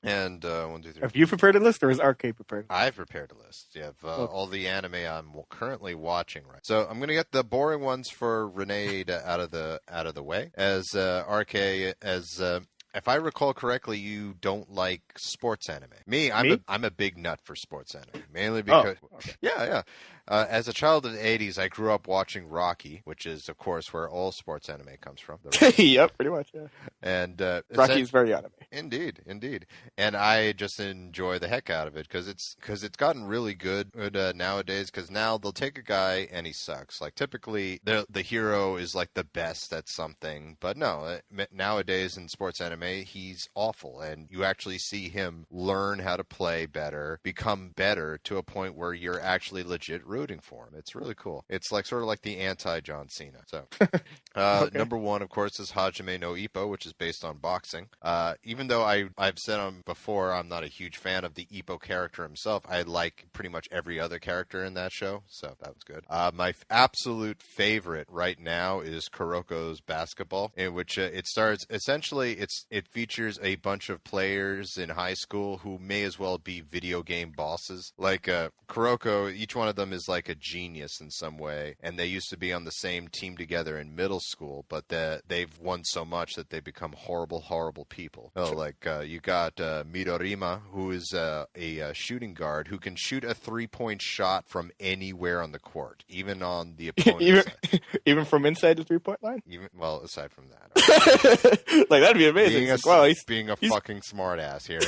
And 1, 2, 3. Have you prepared a list, or is RK prepared? I've prepared a list. You have all the anime I'm currently watching. Right. So I'm going to get the boring ones for Renee out of the way. As RK, if I recall correctly, you don't like sports anime. I'm a big nut for sports anime, mainly because yeah. As a child of the 80s, I grew up watching Rocky, which is, of course, where all sports anime comes from. Yep, pretty much, yeah. And Rocky's very anime. Indeed. And I just enjoy the heck out of it because it's gotten really good nowadays, because now they'll take a guy and he sucks. Like, typically, the hero is, like, the best at something. But no, nowadays in sports anime, he's awful. And you actually see him learn how to play better, become better to a point where you're actually legit rooting for him. It's really cool. It's like sort of like the anti-John Cena. So, okay. Number one, of course, is Hajime no Ippo, which is based on boxing. Even though I've said before, I'm not a huge fan of the Ippo character himself. I like pretty much every other character in that show, so that was good. My absolute favorite right now is Kuroko's Basketball, in which it stars, essentially, it features a bunch of players in high school who may as well be video game bosses. Like Kuroko, each one of them is like a genius in some way, and they used to be on the same team together in middle school, but they've won so much that they become horrible people. You got Midorima, who is a shooting guard who can shoot a 3-point shot from anywhere on the court, even on the opponent's side. Even from inside the 3-point line? Aside from that. Like, that'd be amazing. Being a fucking smart ass here.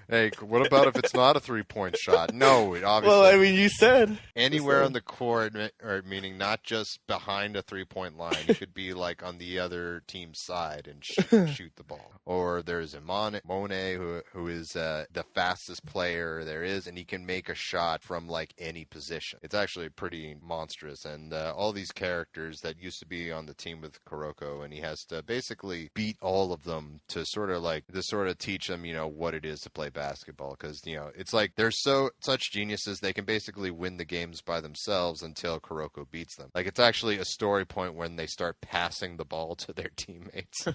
Hey, what about if it's not a 3-point shot? No, it obviously. Well, I mean, you said anywhere on the court, or meaning not just behind a 3-point line. You could be like on the other team's side and shoot the ball. Or there's Mone, who is the fastest player there is, and he can make a shot from like any position. It's actually pretty monstrous, and all these characters that used to be on the team with Kuroko, and he has to basically beat all of them to sort of teach them, what it is to play basketball, because it's like they're such geniuses, they can basically win the games by themselves until Kuroko beats them. Like, it's actually a story point when they start passing the ball to their teammates.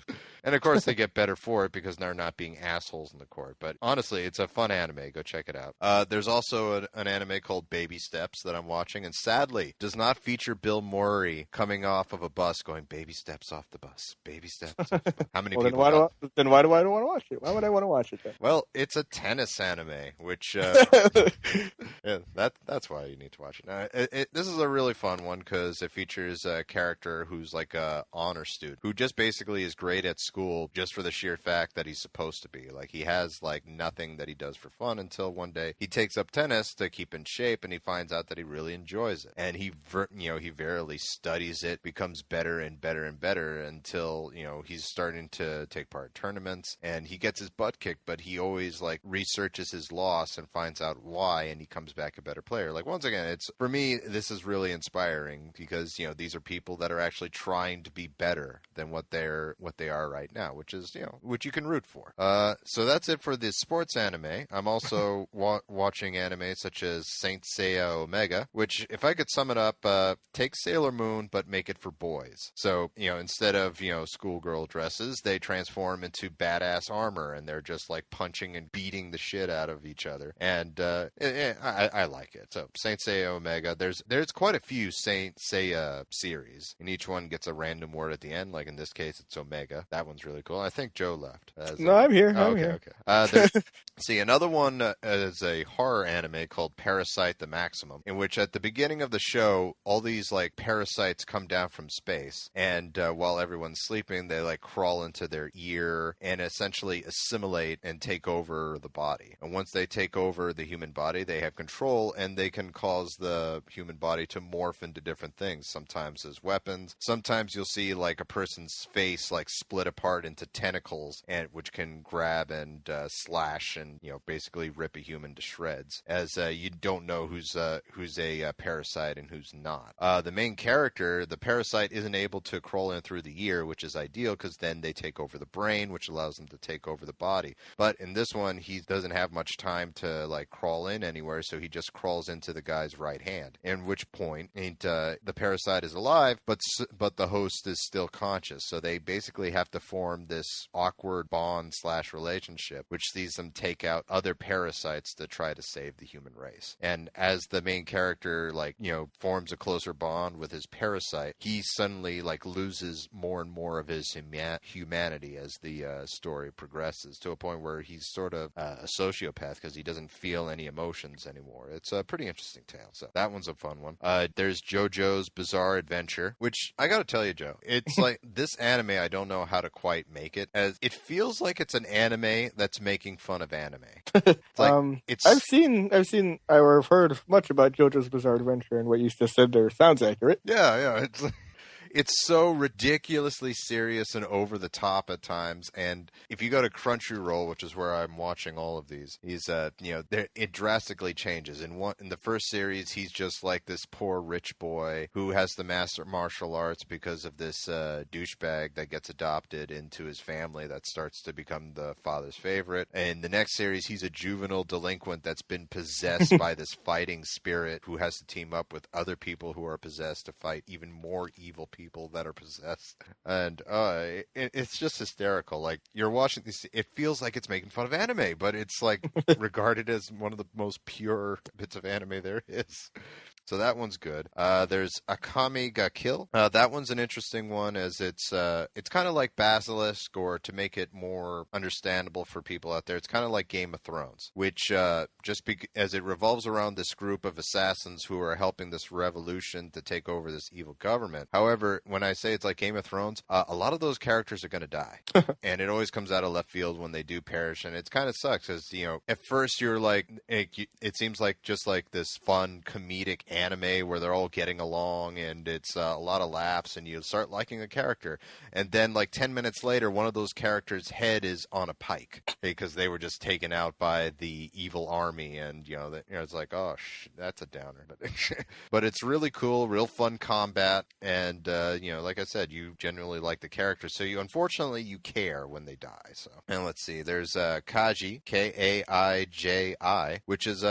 And of course they get better for it because they're not being assholes in the court. But honestly, it's a fun anime. Go check it out. There's also an anime called Baby Steps that I'm watching, and sadly does not feature Bill Murray coming off of a bus going, baby steps off the bus, baby steps off the bus. How many people? Then why do I want to watch it? Why would I want to watch it then? Well, it's a tennis anime, which yeah, that's why you need to watch it. This is a really fun one because it features a character who's like a honor student who just basically is great at school just for the sheer fact that he's supposed to be. Like, he has like nothing that he does for fun until one day he takes up tennis to keep in shape, and he finds out that he really enjoys it, and he verily studies it, becomes better and better and better until he's starting to take part in tournaments, and he gets his butt kicked, but he always like researches his loss and finds out why, and he comes back a better player. Like, once again, for me, this is really inspiring because these are people that are actually trying to be better than what they are right now, which can root for. So that's it for the sports anime. I'm also watching anime such as Saint Seiya Omega, which, if I could sum it up, take Sailor Moon but make it for boys. So, instead of, schoolgirl dresses, they transform into badass armor, and they're just like punching and beating the shit out of each other. And I like it. So Saint Seiya Omega, there's quite a few Saint Seiya series, and each one gets a random word at the end. Like in this case, it's Omega. That one's really cool. I think Joe left. No, I'm here. Oh, I'm here. Okay. See, another one is a horror anime called Parasite the Maximum, in which at the beginning of the show, all these like parasites come down from space, and while everyone's sleeping, they like crawl into their ear and essentially assimilate and take over the body. And once they take over the human body, they have control, and they can cause the human body to morph into different things, sometimes as weapons. Sometimes you'll see like a person's face like split apart into tentacles, and which can grab and slash and basically rip a human to shreds, as you don't know who's a parasite and who's not. The main character, the parasite, isn't able to crawl in through the ear, which is ideal because then they take over the brain, which allows them to take over the body. But in this one, he doesn't have much time to like crawl in anywhere, so he just crawls into the guy's right hand. At which point, the parasite is alive, but the host is still conscious. So they basically have to form this awkward bond / relationship, which sees them take out other parasites to try to save the human race. And as the main character forms a closer bond with his parasite, he suddenly loses more and more of his humanity as the story progresses, to a point where he's sort of a sociopath because he doesn't feel any emotions anymore. It's a pretty interesting tale. So that one's a fun one. There's JoJo's Bizarre Adventure, which I gotta tell you, Joe, it's like this anime, I don't know how to quite make it, as it feels like it's an anime that's making fun of anime. I've seen or have heard much about JoJo's Bizarre Adventure, and what you just said there sounds accurate. Yeah, it's so ridiculously serious and over the top at times. And if you go to Crunchyroll, which is where I'm watching all of these, it drastically changes. In the first series, he's just like this poor rich boy who has to master martial arts because of this douchebag that gets adopted into his family that starts to become the father's favorite. In the next series, he's a juvenile delinquent that's been possessed by this fighting spirit who has to team up with other people who are possessed to fight even more evil people that are possessed. And it's just hysterical. Like, you're watching this, it feels like it's making fun of anime, but it's like regarded as one of the most pure bits of anime there is. So that one's good. There's Akame ga Kill. That one's an interesting one, as it's kind of like Basilisk, or to make it more understandable for people out there, it's kind of like Game of Thrones, which as it revolves around this group of assassins who are helping this revolution to take over this evil government. However, when I say it's like Game of Thrones, a lot of those characters are going to die, and it always comes out of left field when they do perish, and it's kind of sucks, as at first you're like, it seems like just like this fun comedic anime where they're all getting along, and it's a lot of laughs, and you start liking a character, and then like 10 minutes later, one of those characters' head is on a pike because they were just taken out by the evil army, and it's like, oh, that's a downer. But it's really cool, real fun combat, and like I said, you genuinely like the characters, so unfortunately you care when they die. So, and let's see, there's Kaiji, Kaiji, which is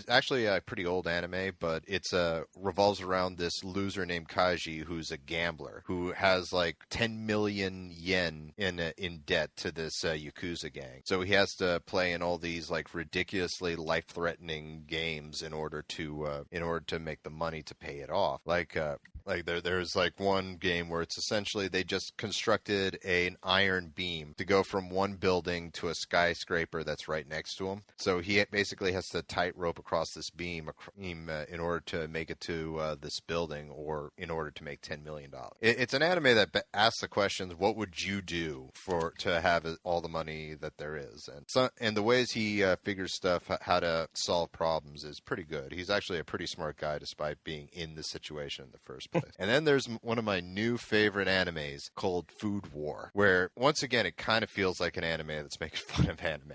actually a pretty old anime, but it's revolves around this loser named Kaiji, who's a gambler who has like 10 million yen in debt to this Yakuza gang. So he has to play in all these like ridiculously life-threatening games in order to make the money to pay it off. There's like one game where it's essentially they just constructed an iron beam to go from one building to a skyscraper that's right next to him. So he basically has to tightrope across this beam in order to make it to this building, or in order to make $10 million. It's an anime that asks the questions, what would you do to have all the money that there is? And the ways he figures stuff, how to solve problems, is pretty good. He's actually a pretty smart guy despite being in this situation in the first place. And then there's one of my new favorite animes called Food War, where once again it kind of feels like an anime that's making fun of anime,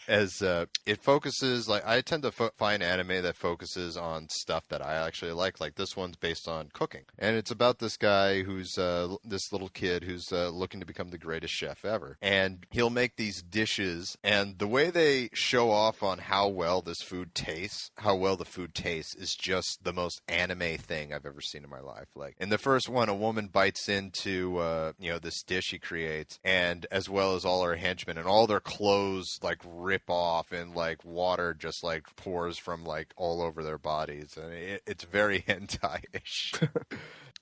as it focuses like I tend to find anime that focuses on stuff that I actually like. Like this one's based on cooking, and it's about this guy who's this little kid who's looking to become the greatest chef ever, and he'll make these dishes, and the way they show off on how well the food tastes is just the most anime thing I've ever seen in my life. Like in the first one, a woman bites into this dish he creates, and as well as all her henchmen, and all their clothes like rip off, and like water just like pours from like all over their bodies, and it's very hentai-ish.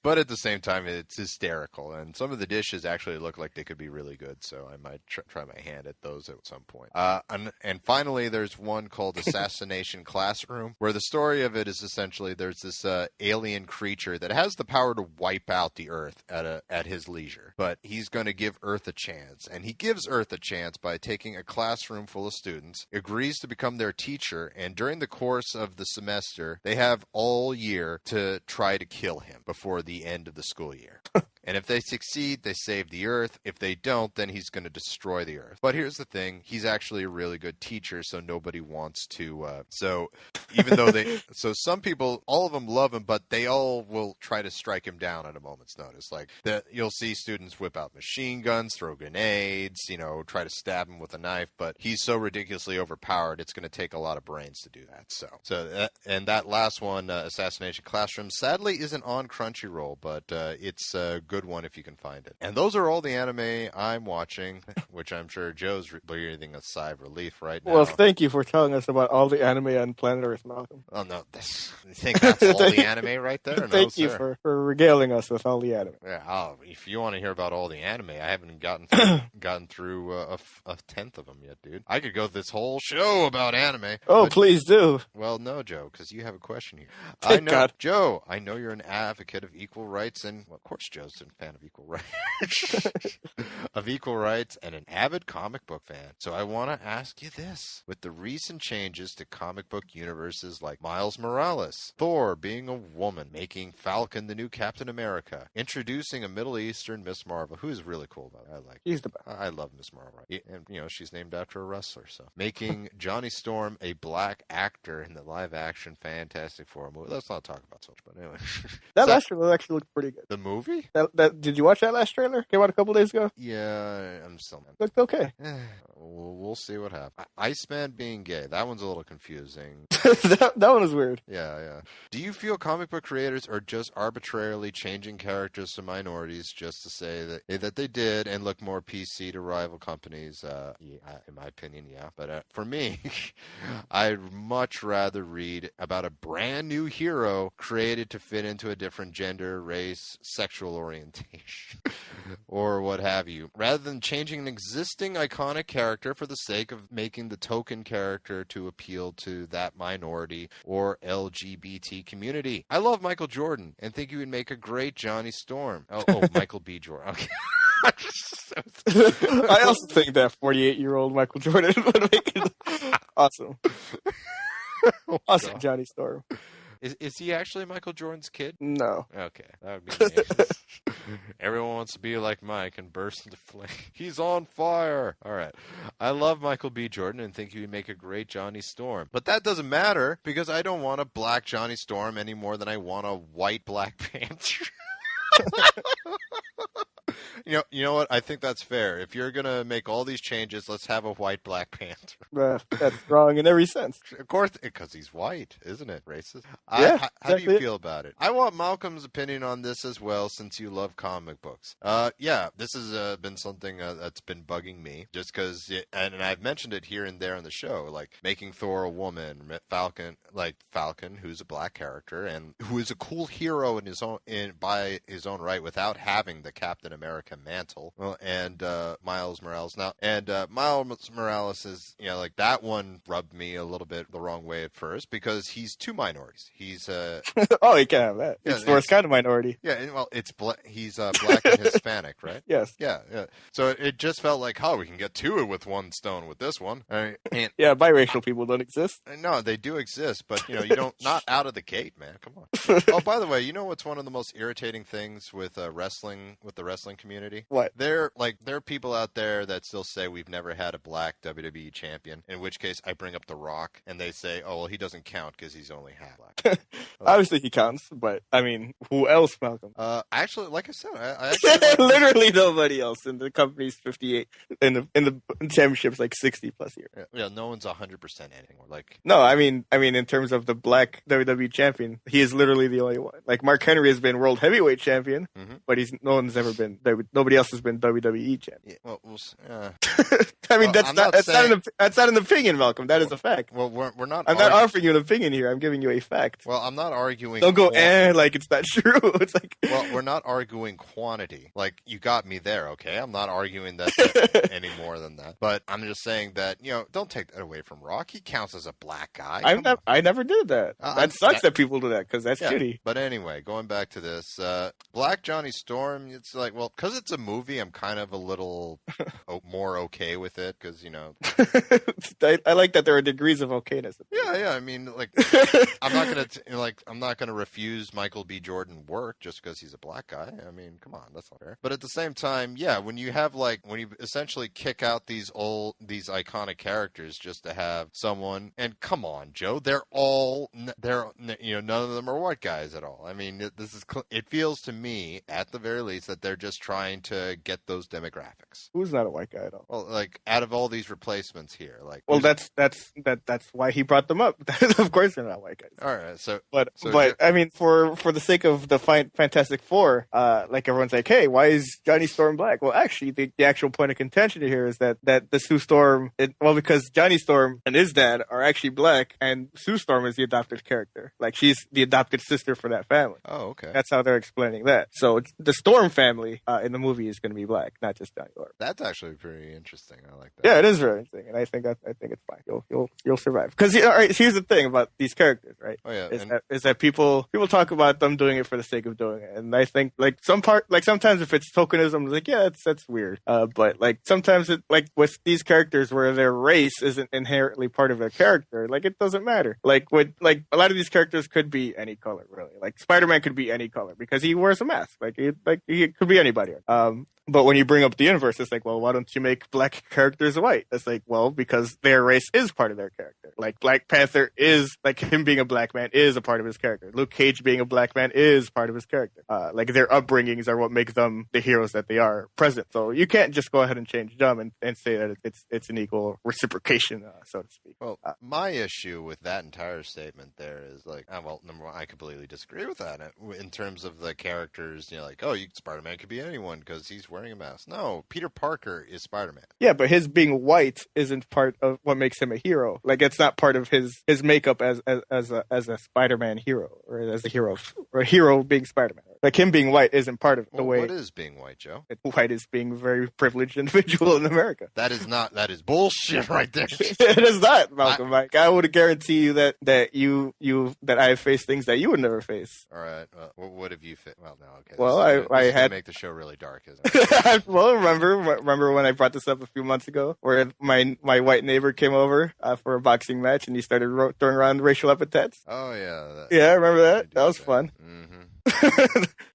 But at the same time, it's hysterical. And some of the dishes actually look like they could be really good, so I might try my hand at those at some point. And finally, there's one called Assassination Classroom, where the story of it is essentially there's this alien creature that has the power to wipe out the Earth at his leisure. But he's going to give Earth a chance. And he gives Earth a chance by taking a classroom full of students, agrees to become their teacher, and during the course of the semester, they have all year to try to kill him before the end of the school year. And if they succeed, they save the Earth. If they don't, then he's going to destroy the Earth. But here's the thing. He's actually a really good teacher, so nobody wants to... So some people, all of them love him, but they all will try to strike him down at a moment's notice. Like, you'll see students whip out machine guns, throw grenades, try to stab him with a knife, but he's so ridiculously overpowered, it's going to take a lot of brains to do that. And that last one, Assassination Classroom, sadly isn't on Crunchyroll, but it's a good one if you can find it. And those are all the anime I'm watching, which I'm sure Joe's breathing a sigh of relief right now. Well, thank you for telling us about all the anime on planet Earth, Malcolm. Oh, no. You think that's all the anime right there? Thank you for regaling us with all the anime. Yeah, if you want to hear about all the anime, I haven't gotten through a tenth of them yet, dude. I could go this whole show about anime. Oh, please do. Well, no, Joe, because you have a question here. Thank God. Joe, I know you're an advocate of equal rights, and well, of course Joe's a fan of equal rights, and an avid comic book fan. So I want to ask you this: with the recent changes to comic book universes like Miles Morales, Thor being a woman, making Falcon the new Captain America, introducing a Middle Eastern Miss Marvel, who's really cool about it. He's the best. I love Miss Marvel, and she's named after a wrestler. So making Johnny Storm a black actor in the live-action Fantastic Four movie. Let's not talk about such, but anyway. That last trailer actually looked pretty good. The movie? Did you watch that last trailer? Came out a couple days ago. Yeah, I'm still. Looked okay. We'll see what happens. Iceman being gay. That one's a little confusing. that one was weird. Yeah. Do you feel comic book creators are just arbitrarily changing characters to minorities just to say that they did and look more PC to rival companies? In my opinion, yeah. But for me, I'd much rather read about a brand new hero created to fit into a different gender, race, sexual orientation, or what have you, rather than changing an existing iconic character for the sake of making the token character to appeal to that minority or LGBT community. I love Michael Jordan and think he would make a great Johnny Storm. Oh, Michael B. Jordan. Okay. I also think that 48-year-old Michael Jordan would make it awesome. Awesome, God. Johnny Storm. Is he actually Michael Jordan's kid? No. Okay, that would be amazing. Everyone wants to be like Mike and burst into flame. He's on fire. All right. I love Michael B. Jordan and think he would make a great Johnny Storm. But that doesn't matter because I don't want a black Johnny Storm any more than I want a white Black Panther. You know what? I think that's fair. If you're going to make all these changes, let's have a white Black Panther. That's wrong in every sense. Of course, because he's white, isn't it? Racist? Yeah, how do you feel about it? I want Malcolm's opinion on this as well, since you love comic books. Yeah, this has been something that's been bugging me, just because, and I've mentioned it here and there on the show, like making Thor a woman, Falcon, who's a black character and who is a cool hero by his own right, without having the Captain America Monica Mantle, and Miles Morales. Now, and Miles Morales is, like that one rubbed me a little bit the wrong way at first because he's two minorities. He's oh, you can't have that. Yeah, it's the worst kind of minority. Yeah, well, he's black and Hispanic, right? Yes. Yeah. So it just felt like, we can get two with one stone with this one. Yeah, biracial people don't exist. No, they do exist, but you don't, not out of the gate, man. Come on. Oh, by the way, what's one of the most irritating things with wrestling, with the wrestling community? What? There are people out there that still say we've never had a black WWE champion. In which case, I bring up The Rock, and they say, "Oh, well, he doesn't count because he's only half black." Obviously, he counts, but I mean, who else, Malcolm? Actually, like I said, I actually literally nobody else in the company's 58 in the championships, like 60 plus years. Yeah, no one's 100% anymore. Like, no, I mean, in terms of the black WWE champion, he is literally the only one. Like, Mark Henry has been world heavyweight champion, but nobody else has been WWE champion. Yeah, I mean, that's not an opinion, Malcolm. That is a fact. Well, we're not. I'm not offering you an opinion here. I'm giving you a fact. Well, I'm not arguing. Don't go like it's not true. It's like, well, we're not arguing quantity. Like, you got me there, okay? I'm not arguing that any more than that. But I'm just saying that don't take that away from Rock. He counts as a black guy. I never did that. That sucks that people do that because that's shitty. But anyway, going back to this, Black Johnny Storm. It's like, well, because it's a movie, I'm kind of a little more okay with it because I like that there are degrees of okayness. Yeah. I mean, like, I'm not gonna refuse Michael B. Jordan work just because he's a black guy. I mean, come on, that's not fair. But at the same time, when you essentially kick out these iconic characters just to have someone, and come on, Joe, none of them are white guys at all. I mean, it feels to me, at the very least, that they're just trying to get those demographics. Who's not a white guy at all? Well, like, out of all these replacements here, like, well, that's why he brought them up. Of course, they're not white guys. All right, but I mean, for the sake of the Fantastic Four, like, everyone's like, hey, why is Johnny Storm black? Well, actually, the actual point of contention here is that the Sue Storm, because Johnny Storm and his dad are actually black, and Sue Storm is the adopted character. Like, she's the adopted sister for that family. Oh, okay. That's how they're explaining that. So the Storm family in the movie is going to be black, not just Johnny Storm. That's actually pretty interesting. I like that. Yeah, it is very interesting, and I think it's fine. You'll survive. Because all right, here's the thing about these characters, right? Oh yeah, is that people talk about them doing it for the sake of doing it, and I think sometimes if it's tokenism, it's like, yeah, that's weird. But like sometimes with these characters where their race isn't inherently part of their character, like it doesn't matter. Like a lot of these characters could be any color, really. Like Spider-Man could be any color because he wears a mask. Like he could be anybody. But when you bring up the inverse, it's like, well, why don't you make black characters white? It's like, well, because their race is part of their character. Like Black Panther is, like, him being a black man is a part of his character. Luke Cage being a black man is part of his character. Like, their upbringings are what make them the heroes that they are present. So you can't just go ahead and change them and say that it's an equal reciprocation, so to speak. Well, my issue with that entire statement there is like, number one, I completely disagree with that in terms of the characters. Like, Spider-Man could be anyone because he's wearing a mask. No, Peter Parker is Spider-Man. Yeah, but his being white isn't part of what makes him a hero. Like, it's not part of his makeup as a Spider-Man hero, or as a hero, or a hero being Spider-Man. Like, him being white isn't part of the way. What is being white, Joe? White is being a very privileged individual in America. That is bullshit right there. It is not, Malcolm. I would guarantee you that I have faced things that you would never face. All right. What have you faced? Well, no. Okay. Well, I had make the show really dark, isn't it? Well, remember when I brought this up a few months ago, where my white neighbor came over for a boxing match and he started throwing around racial epithets? Oh yeah. Yeah, I remember that. That was fun. Mm-hmm.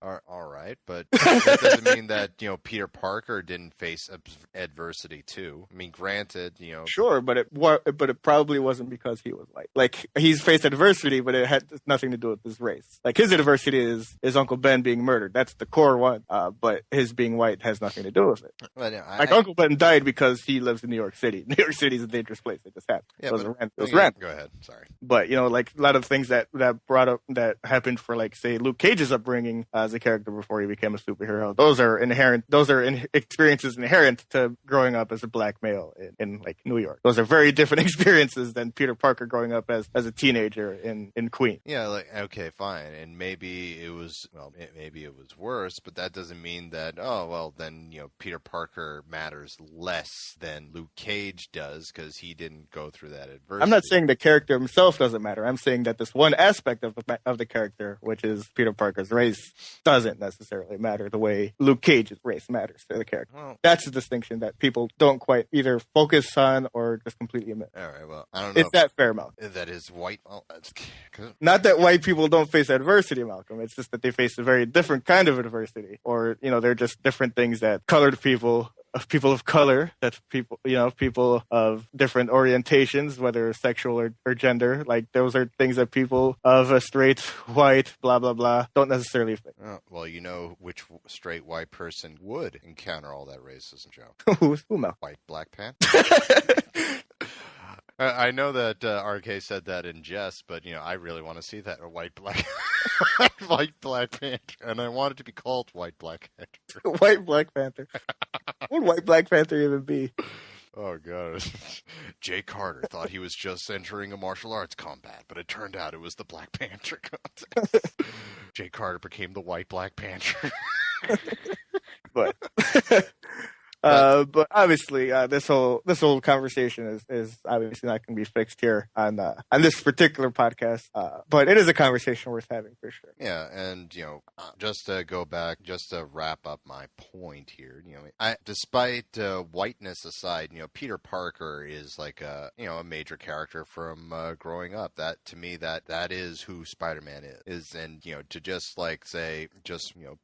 All right, but that doesn't mean that Peter Parker didn't face adversity too. I mean, granted, Sure, but it probably wasn't because he was white. Like, he's faced adversity, but it had nothing to do with his race. Like, his adversity is Uncle Ben being murdered. That's the core one. But his being white has nothing to do with it. Well, Uncle Ben died because he lives in New York City. New York City is a dangerous place. It just happened. Yeah, it was random. Go ahead. Sorry. But like a lot of things that brought up that happened for, like, say, Luke Cage's his upbringing as a character before he became a superhero. Those are experiences inherent to growing up as a black male in like New York. Those are very different experiences than Peter Parker growing up as a teenager in Queens. Yeah, like, okay, fine. And maybe it was worse, but that doesn't mean that, oh, well, then, Peter Parker matters less than Luke Cage does because he didn't go through that adversity. I'm not saying the character himself doesn't matter. I'm saying that this one aspect of the character, which is Peter Parker's race, doesn't necessarily matter the way Luke Cage's race matters to the character. Well, that's a distinction that people don't quite either focus on or just completely miss. All right, well, I don't know. Is that fair, Malcolm? That is white. Well, not that white people don't face adversity, Malcolm. It's just that they face a very different kind of adversity, or they're just different things that colored people of color, that's people of different orientations, whether sexual or gender, like those are things that people of a straight, white, blah, blah, blah, don't necessarily face. Well, which straight white person would encounter all that racism, Joe? Who, Mel? White Black Panther? I know that RK said that in jest, but I really want to see that white Black Panther, and I want it to be called White Black Panther. White Black Panther. What would White Black Panther even be? Oh god, Jay Carter thought he was just entering a martial arts combat, but it turned out it was the Black Panther contest. Jay Carter became the White Black Panther. But obviously, this whole conversation is obviously not going to be fixed here on this particular podcast. But it is a conversation worth having for sure. Yeah, and just to go back, just to wrap up my point here, despite whiteness aside, Peter Parker is like a major character from growing up. That to me, that is who Spider-Man is, and to just like say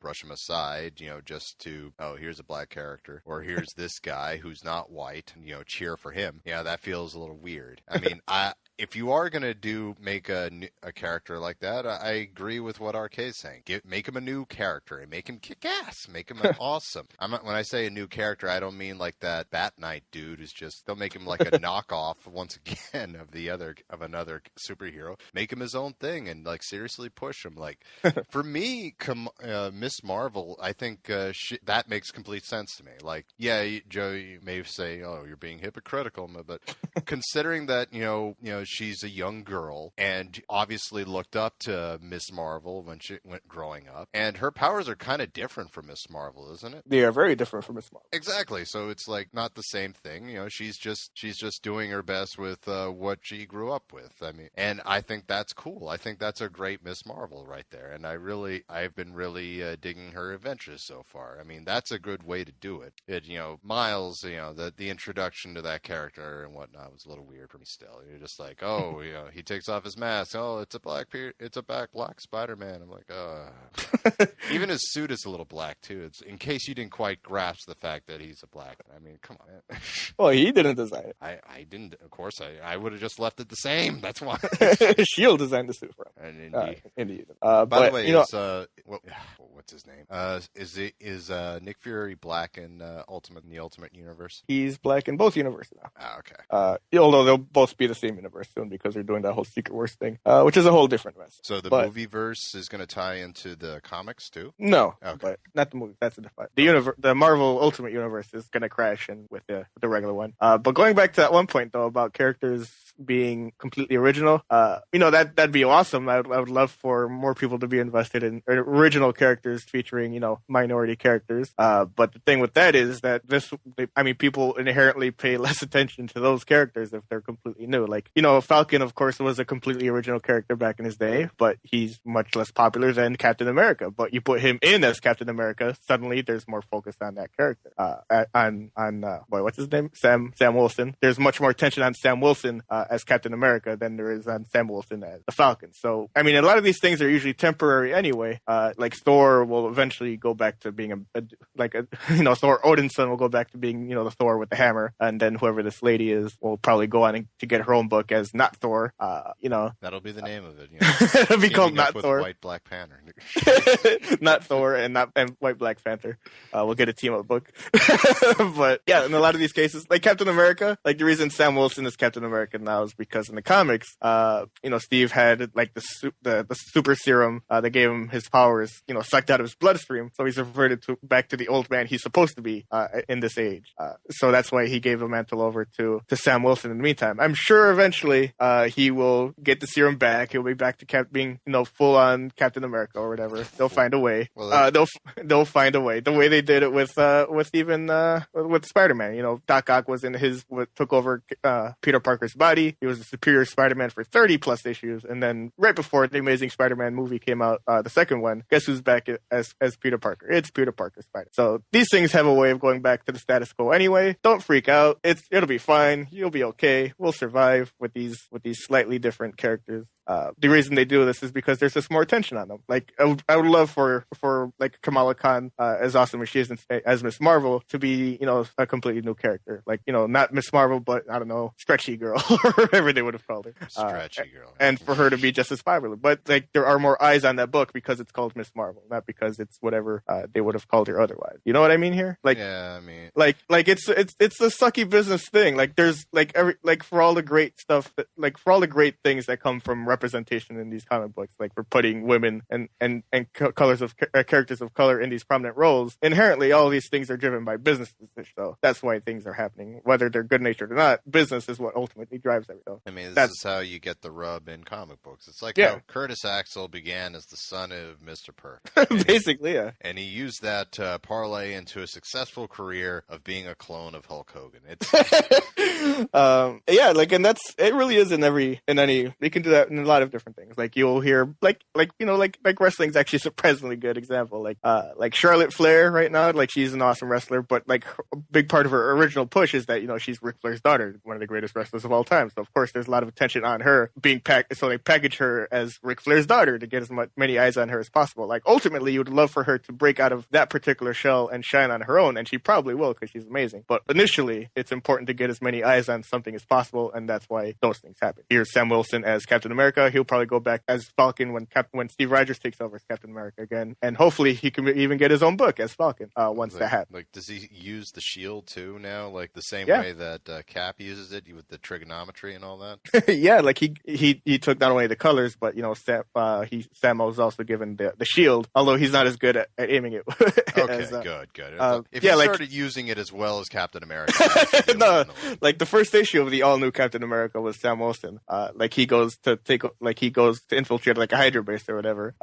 brush him aside, just to here's a black character or here's this guy who's not white, and cheer for him. Yeah, that feels a little weird. I mean, if you are going to make a character like that, I agree with what RK is saying. Make him a new character and make him kick ass. Make him awesome. When I say a new character, I don't mean like that Bat Knight dude who's they'll make him like a knockoff once again of another superhero. Make him his own thing and like seriously push him. Like for me, Miss Marvel, I think that makes complete sense to me. Like, yeah, Joe, you may say, oh, you're being hypocritical, but considering that she's a young girl and obviously looked up to Miss Marvel when she went growing up, and her powers are kind of different from Miss Marvel, isn't it? They are very different from Miss Marvel. Exactly. So it's like not the same thing. She's just doing her best with what she grew up with. I mean, and I think that's cool. I think that's a great Miss Marvel right there. And I've been really digging her adventures so far. I mean, that's a good way to do it. Miles, the introduction to that character and whatnot was a little weird for me still. You're just like, oh, he takes off his mask. Oh, it's a black Spider-Man. I'm like, even his suit is a little black too. It's in case you didn't quite grasp the fact that he's a black. I mean, come on. Well, he didn't design it. I didn't. Of course, I would have just left it the same. That's why. Shield designed the suit for him. Indeed. By the way, what's his name? Is Nick Fury black in the Ultimate Universe? He's black in both universes now. Ah, okay. Although they'll both be the same universe soon because they're doing that whole Secret Wars thing, which is a whole different mess. So the movie verse is going to tie into the comics too? No, okay. But not the movie. That's a different. The Marvel Ultimate Universe is going to crash in with the regular one. But going back to that one point though about characters being completely original, that'd be awesome. I would love for more people to be invested in original characters featuring minority characters. But the thing with that is that people inherently pay less attention to those characters if they're completely new. Like, Falcon, of course, was a completely original character back in his day, but he's much less popular than Captain America. But you put him in as Captain America, suddenly there's more focus on that character. What's his name? Sam Wilson. There's much more attention on Sam Wilson as Captain America than there is on Sam Wilson as the Falcon. So, I mean, a lot of these things are usually temporary anyway. Like Thor Thor will eventually go back to being Thor Odin's son will go back to being, the Thor with the hammer, and then whoever this lady is will probably go on to get her own book as not Thor. That'll be the name of it. It'll be called Not Thor. White Black Panther. Not Thor and White Black Panther. We'll get a team up book. But yeah, in a lot of these cases, like Captain America, like the reason Sam Wilson is Captain America now is because in the comics, Steve had like the super serum that gave him his powers, sucked out of his bloodstream. So he's reverted back to the old man he's supposed to be in this age. So that's why he gave the mantle over to Sam Wilson in the meantime. I'm sure eventually he will get the serum back. He'll be back to being, full on Captain America or whatever. They'll find a way. Well, they'll find a way. The way they did it with Spider-Man. Doc Ock was took over Peter Parker's body. He was a superior Spider-Man for 30 plus issues, and then right before the Amazing Spider-Man movie came out, the second one, guess who's back as Peter Parker? It's Peter Parker Spider. So these things have a way of going back to the status quo anyway. Don't freak out. It'll be fine. You'll be okay. We'll survive with these slightly different characters. The reason they do this is because there's just more attention on them. Like I would love for like Kamala Khan, as awesome as she is as Miss Marvel, to be a completely new character. Like not Miss Marvel, but I don't know, Stretchy Girl or whatever they would have called her. Stretchy Girl. And for her to be just as popular, but like there are more eyes on that book because it's called Miss Marvel, not because it's whatever they would have called her otherwise. You know what I mean here? Like yeah, I mean like it's a sucky business thing. Like there's for all the great stuff for all the great things that come from representation in these comic books, like we're putting women and colors of characters of color in these prominent roles. Inherently, all these things are driven by business decisions. So that's why things are happening, whether they're good natured or not. Business is what ultimately drives everything. I mean, this is how you get the rub in comic books. It's like how Curtis Axel began as the son of Mr. Perfect. Basically, yeah. And he used that to parlay into a successful career of being a clone of Hulk Hogan. It's and it really is in any. You can do that in a lot of different things. Like you'll hear like wrestling's actually a surprisingly good example. Like Charlotte Flair right now, like she's an awesome wrestler, but like a big part of her original push is that she's Ric Flair's daughter, one of the greatest wrestlers of all time. So of course there's a lot of attention on her being packed. So they package her as Ric Flair's daughter to get many eyes on her as possible. Like ultimately, you would love for her to break out of that particular shell and shine on her own, and she probably will because she's amazing. But initially, it's important to get as many eyes on something as possible, and that's why those things happen. Here's Sam Wilson as Captain America. He'll probably go back as Falcon when Steve Rogers takes over as Captain America again, and hopefully he can even get his own book as Falcon once that happens. Like, does he use the shield too now, like the same way that Cap uses it with the trigonometry and all that? Yeah, like he took not only the colors, but Sam was also given the shield, although he's not as good at aiming it. Okay, good. If he started using it as well as Captain America, no, like the first issue of the all new Captain America was Sam Wilson. He goes to infiltrate like a Hydra base or whatever,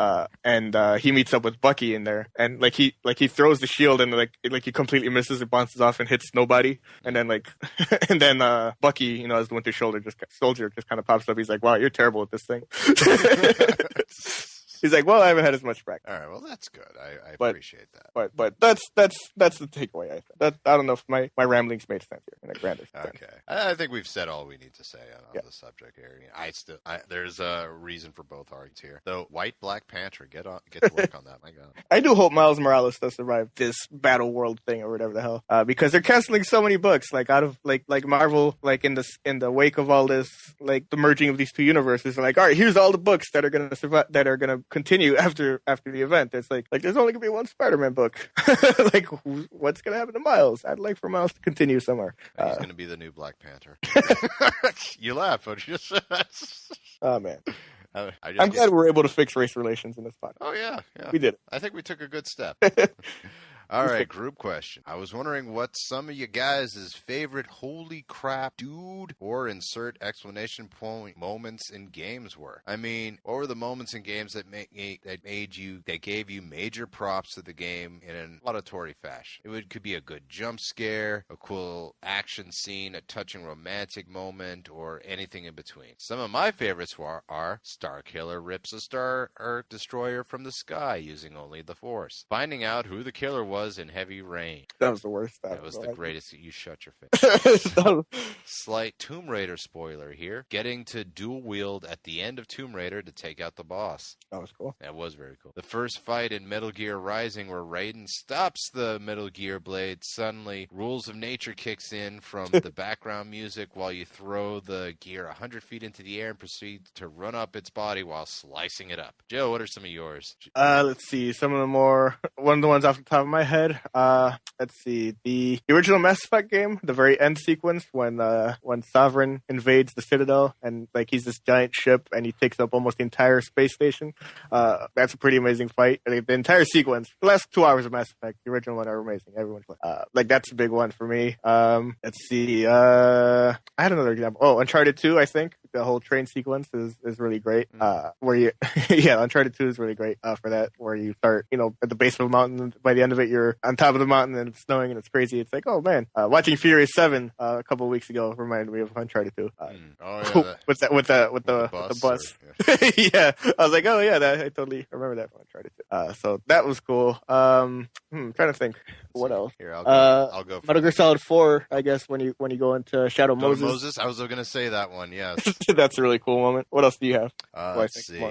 and he meets up with Bucky in there, and he throws the shield and he completely misses it, bounces off and hits nobody, and then Bucky, as the Winter Soldier just kind of pops up. He's like, "Wow, you're terrible at this thing." He's like, well, I haven't had as much practice. All right, well, that's good. I appreciate that. But that's the takeaway. I think. I don't know if my ramblings made sense here in a grander sense. Okay, I think we've said all we need to say on the subject here. There's a reason for both arguments here. Though White Black Panther, get to work on that. My God, I do hope Miles Morales does survive this Battle World thing or whatever the hell, because they're canceling so many books. Like out of like Marvel, like in the wake of all this, like the merging of these two universes, they're like, all right, here's all the books that are going to survive, that are going to continue after the event. It's like there's only gonna be one Spider-Man book. Like what's gonna happen to Miles? I'd like for Miles to continue somewhere. He's gonna be the new Black Panther. You laugh, but you just oh man. I'm glad we're able to fix race relations in this podcast. Oh yeah, we did it. I think we took a good step. All right, group question. I was wondering what some of you guys' favorite holy crap dude or insert explanation point moments in games were. I mean, what were the moments in games that gave you major props to the game in an auditory fashion? Could be a good jump scare, a cool action scene, a touching romantic moment, or anything in between. Some of my favorites are Starkiller rips a Star Destroyer from the sky using only the Force. Finding out who the killer was was in Heavy Rain. That was the worst. That was the greatest. You shut your face. Slight Tomb Raider spoiler here. Getting to dual wield at the end of Tomb Raider to take out the boss. That was cool. That was very cool. The first fight in Metal Gear Rising where Raiden stops the Metal Gear blade. Suddenly, Rules of Nature kicks in from the background music while you throw the gear 100 feet into the air and proceed to run up its body while slicing it up. Joe, what are some of yours? Let's see. Some of the one of the ones off the top of my head. Let's see. The original Mass Effect game, the very end sequence when Sovereign invades the Citadel and like he's this giant ship and he takes up almost the entire space station. That's a pretty amazing fight. I think the entire sequence, the last 2 hours of Mass Effect, the original one are amazing. Everyone's like that's a big one for me. Let's see. I had another example. Oh, Uncharted 2, I think. The whole train sequence is really great. Where you, yeah, Uncharted 2 is really great for that. Where you start, at the base of a mountain. By the end of it, you're on top of the mountain and it's snowing and it's crazy. It's like, oh man, watching Furious 7 a couple of weeks ago reminded me of Uncharted 2. Oh yeah, with the bus. Yeah. Yeah, I was like, oh yeah, I totally remember that from Uncharted 2. So that was cool. Trying to think. What else? Here, I'll go. Metal Gear Solid 4, I guess when you go into Shadow Moses. I was going to say that one. Yes. That's a really cool moment. What else do you have? Let's see.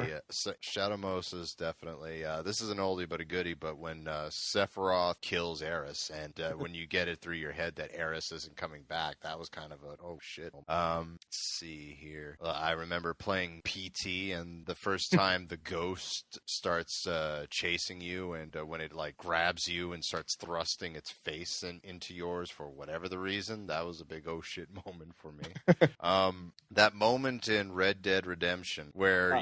Shadow Moses, definitely. This is an oldie but a goodie, but when Sephiroth kills Eris, and when you get it through your head that Eris isn't coming back, that was kind of a, oh shit. Let's see here. I remember playing PT, and the first time the ghost starts chasing you, and when it like grabs you and starts thrusting its face into yours for whatever the reason, that was a big oh shit moment for me. That moment in Red Dead Redemption where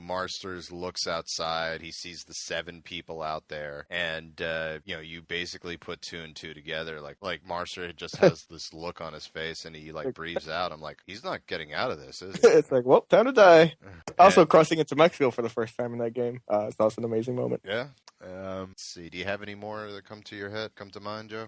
Marsters looks outside, he sees the 7 people out there, and you basically put 2 and 2 together. Like Marster just has this look on his face, and he like breathes out. I'm like, he's not getting out of this, is he? It's like, well, time to die. Also, crossing into Mexico for the first time in that game, it's also an amazing moment. Yeah. Let's see. Do you have any more that come to mind, Joe?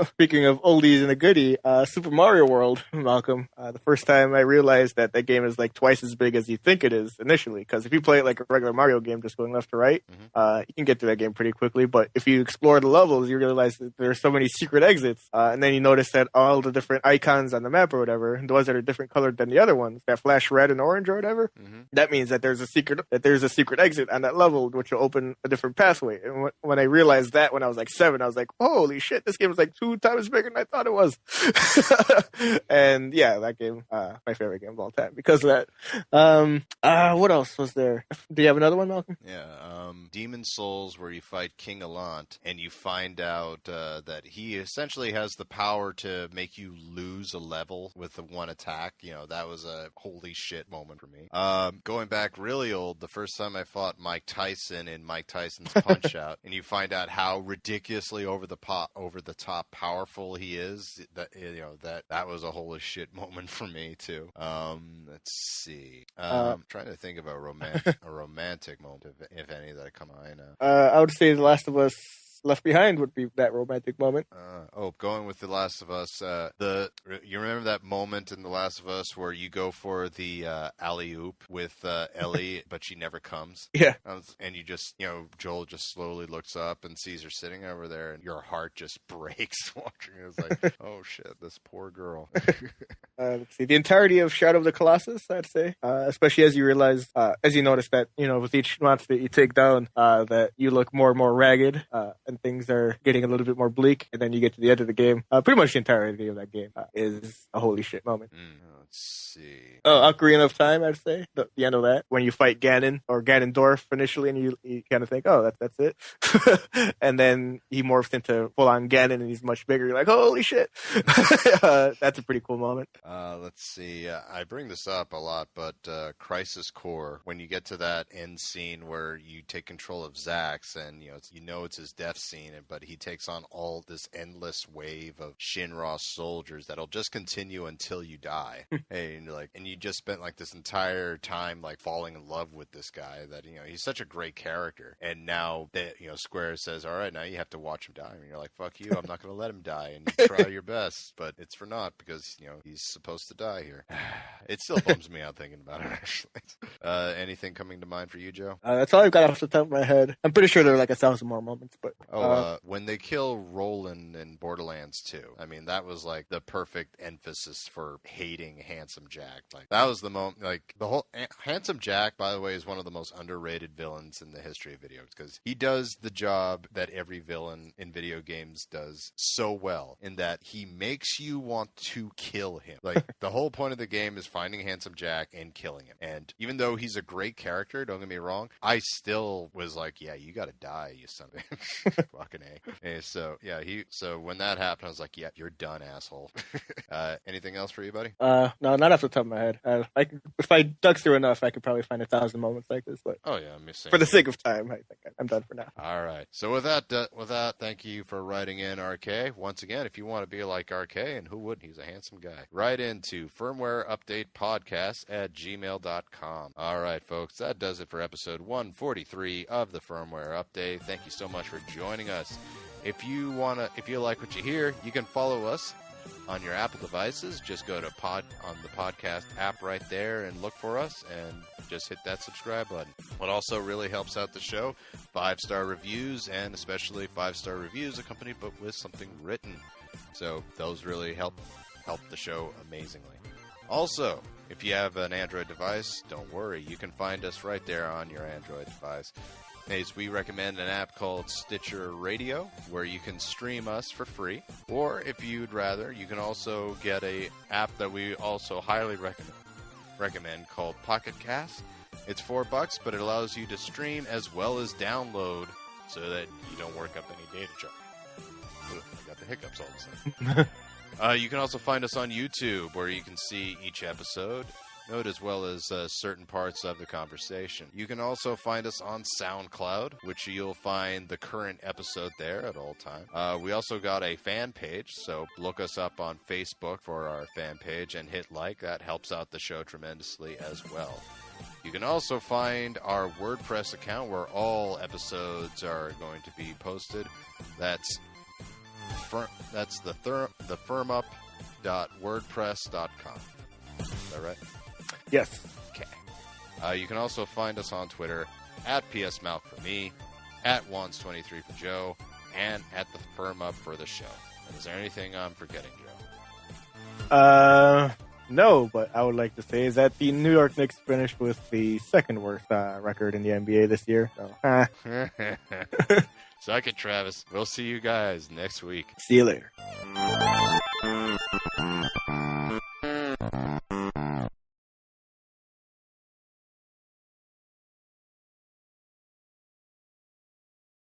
Speaking of oldies and a goodie, Super Mario World, Malcolm. The first time I realized that game is like twice as big as you think it is initially. Because if you play it like a regular Mario game, just going left to right, you can get to that game pretty quickly. But if you explore the levels, you realize that there's so many secret exits. And then you notice that all the different icons on the map or whatever, the ones that are different colored than the other ones, that flash red and orange or whatever, that means that there's a secret exit on that level, which will open a different pathway. And when I realized that when I was like 7, I was like, holy shit, this game is like 2 times bigger than I thought it was. And yeah, that game, my favorite game of all time because of that. What else was there? Do you have another one, Malcolm? Yeah, Demon Souls, where you fight King Allant, and you find out that he essentially has the power to make you lose a level with the one attack. That was a holy shit moment for me. Going back really old, the first time I fought Mike Tyson in Mike Tyson's Punch Out, and you find out how ridiculously over the top powerful he is. That was a holy shit moment for me too. Let's see. I'm trying to think of a romantic moment, if any, that come on. I would say The Last of Us Left Behind would be that romantic moment. Going with The Last of Us. You remember that moment in The Last of Us where you go for the alley-oop with Ellie, but she never comes? Yeah. And you just, Joel just slowly looks up and sees her sitting over there, and your heart just breaks watching it. It's like, oh shit, this poor girl. Let's see. The entirety of Shadow of the Colossus, I'd say. Especially as you realize, as you notice that, with each monster that you take down, that you look more and more ragged, and things are getting a little bit more bleak, and then you get to the end of the game. Pretty much the entirety of that game is a holy shit moment. Let's see. Ocarina of Time, I'd say. The end of that. When you fight Ganon or Ganondorf initially, and you kind of think, oh, that's it. And then he morphs into full-on Ganon, and he's much bigger. You're like, holy shit. That's a pretty cool moment. Let's see. I bring this up a lot, but Crisis Core, when you get to that end scene where you take control of Zax, and it's his death scene, but he takes on all this endless wave of Shinra soldiers that'll just continue until you die. And you just spent like this entire time like falling in love with this guy that he's such a great character, and now that Square says, all right, now you have to watch him die, and you're like, fuck you, I'm not going to let him die, and you try your best, but it's for naught because he's supposed to die here. It still bums me out thinking about it, actually. Anything coming to mind for you, Joe? That's all I've got off the top of my head. I'm pretty sure there are like 1,000 more moments, but When they kill Roland in Borderlands 2, I mean, that was like the perfect emphasis for hating Handsome Jack. Like, that was the moment, like, the whole Handsome Jack, by the way, is one of the most underrated villains in the history of video games, because he does the job that every villain in video games does so well, in that he makes you want to kill him. Like, the whole point of the game is finding Handsome Jack and killing him. And even though he's a great character, don't get me wrong, I still was like, yeah, you gotta die, you son of a fucking A. And so, yeah, so when that happened, I was like, yeah, you're done, asshole. Anything else for you, buddy? No, not off the top of my head. If I dug through enough, I could probably find 1,000 moments like this. But oh yeah, I'm missing. For the sake of time, I think I'm done for now. All right. So with that, thank you for writing in, RK. Once again, if you want to be like RK, and who wouldn't? He's a handsome guy. Write into FirmwareUpdatePodcast@gmail.com. All right, folks, that does it for episode 143 of the Firmware Update. Thank you so much for joining us. If you like what you hear, you can follow us on your Apple devices. Just go to on the podcast app right there and look for us and just hit that subscribe button. What also really helps out the show, 5-star reviews, and especially 5-star reviews accompanied but with something written. So those really help the show amazingly. Also, if you have an Android device, don't worry. You can find us right there on your Android device. As we recommend an app called Stitcher Radio, where you can stream us for free. Or if you'd rather, you can also get an app that we also highly recommend called Pocket Cast. It's $4, but it allows you to stream as well as download so that you don't work up any data charge. I got the hiccups all of a sudden. You can also find us on YouTube, where you can see each episode, as well as certain parts of the conversation. You can also find us on SoundCloud, which you'll find the current episode there at all times. We also got a fan page, so look us up on Facebook for our fan page and hit like. That helps out the show tremendously as well. You can also find our WordPress account, where all episodes are going to be posted. That's the firmup.wordpress.com. Is that right? Yes. Okay. You can also find us on Twitter at PSMalk for me, at Wands23 for Joe, and at the FirmUp for the show. And is there anything I'm forgetting, Joe? No, but I would like to say is that the New York Knicks finished with the second worst record in the NBA this year. So, Suck it, Travis. We'll see you guys next week. See you later.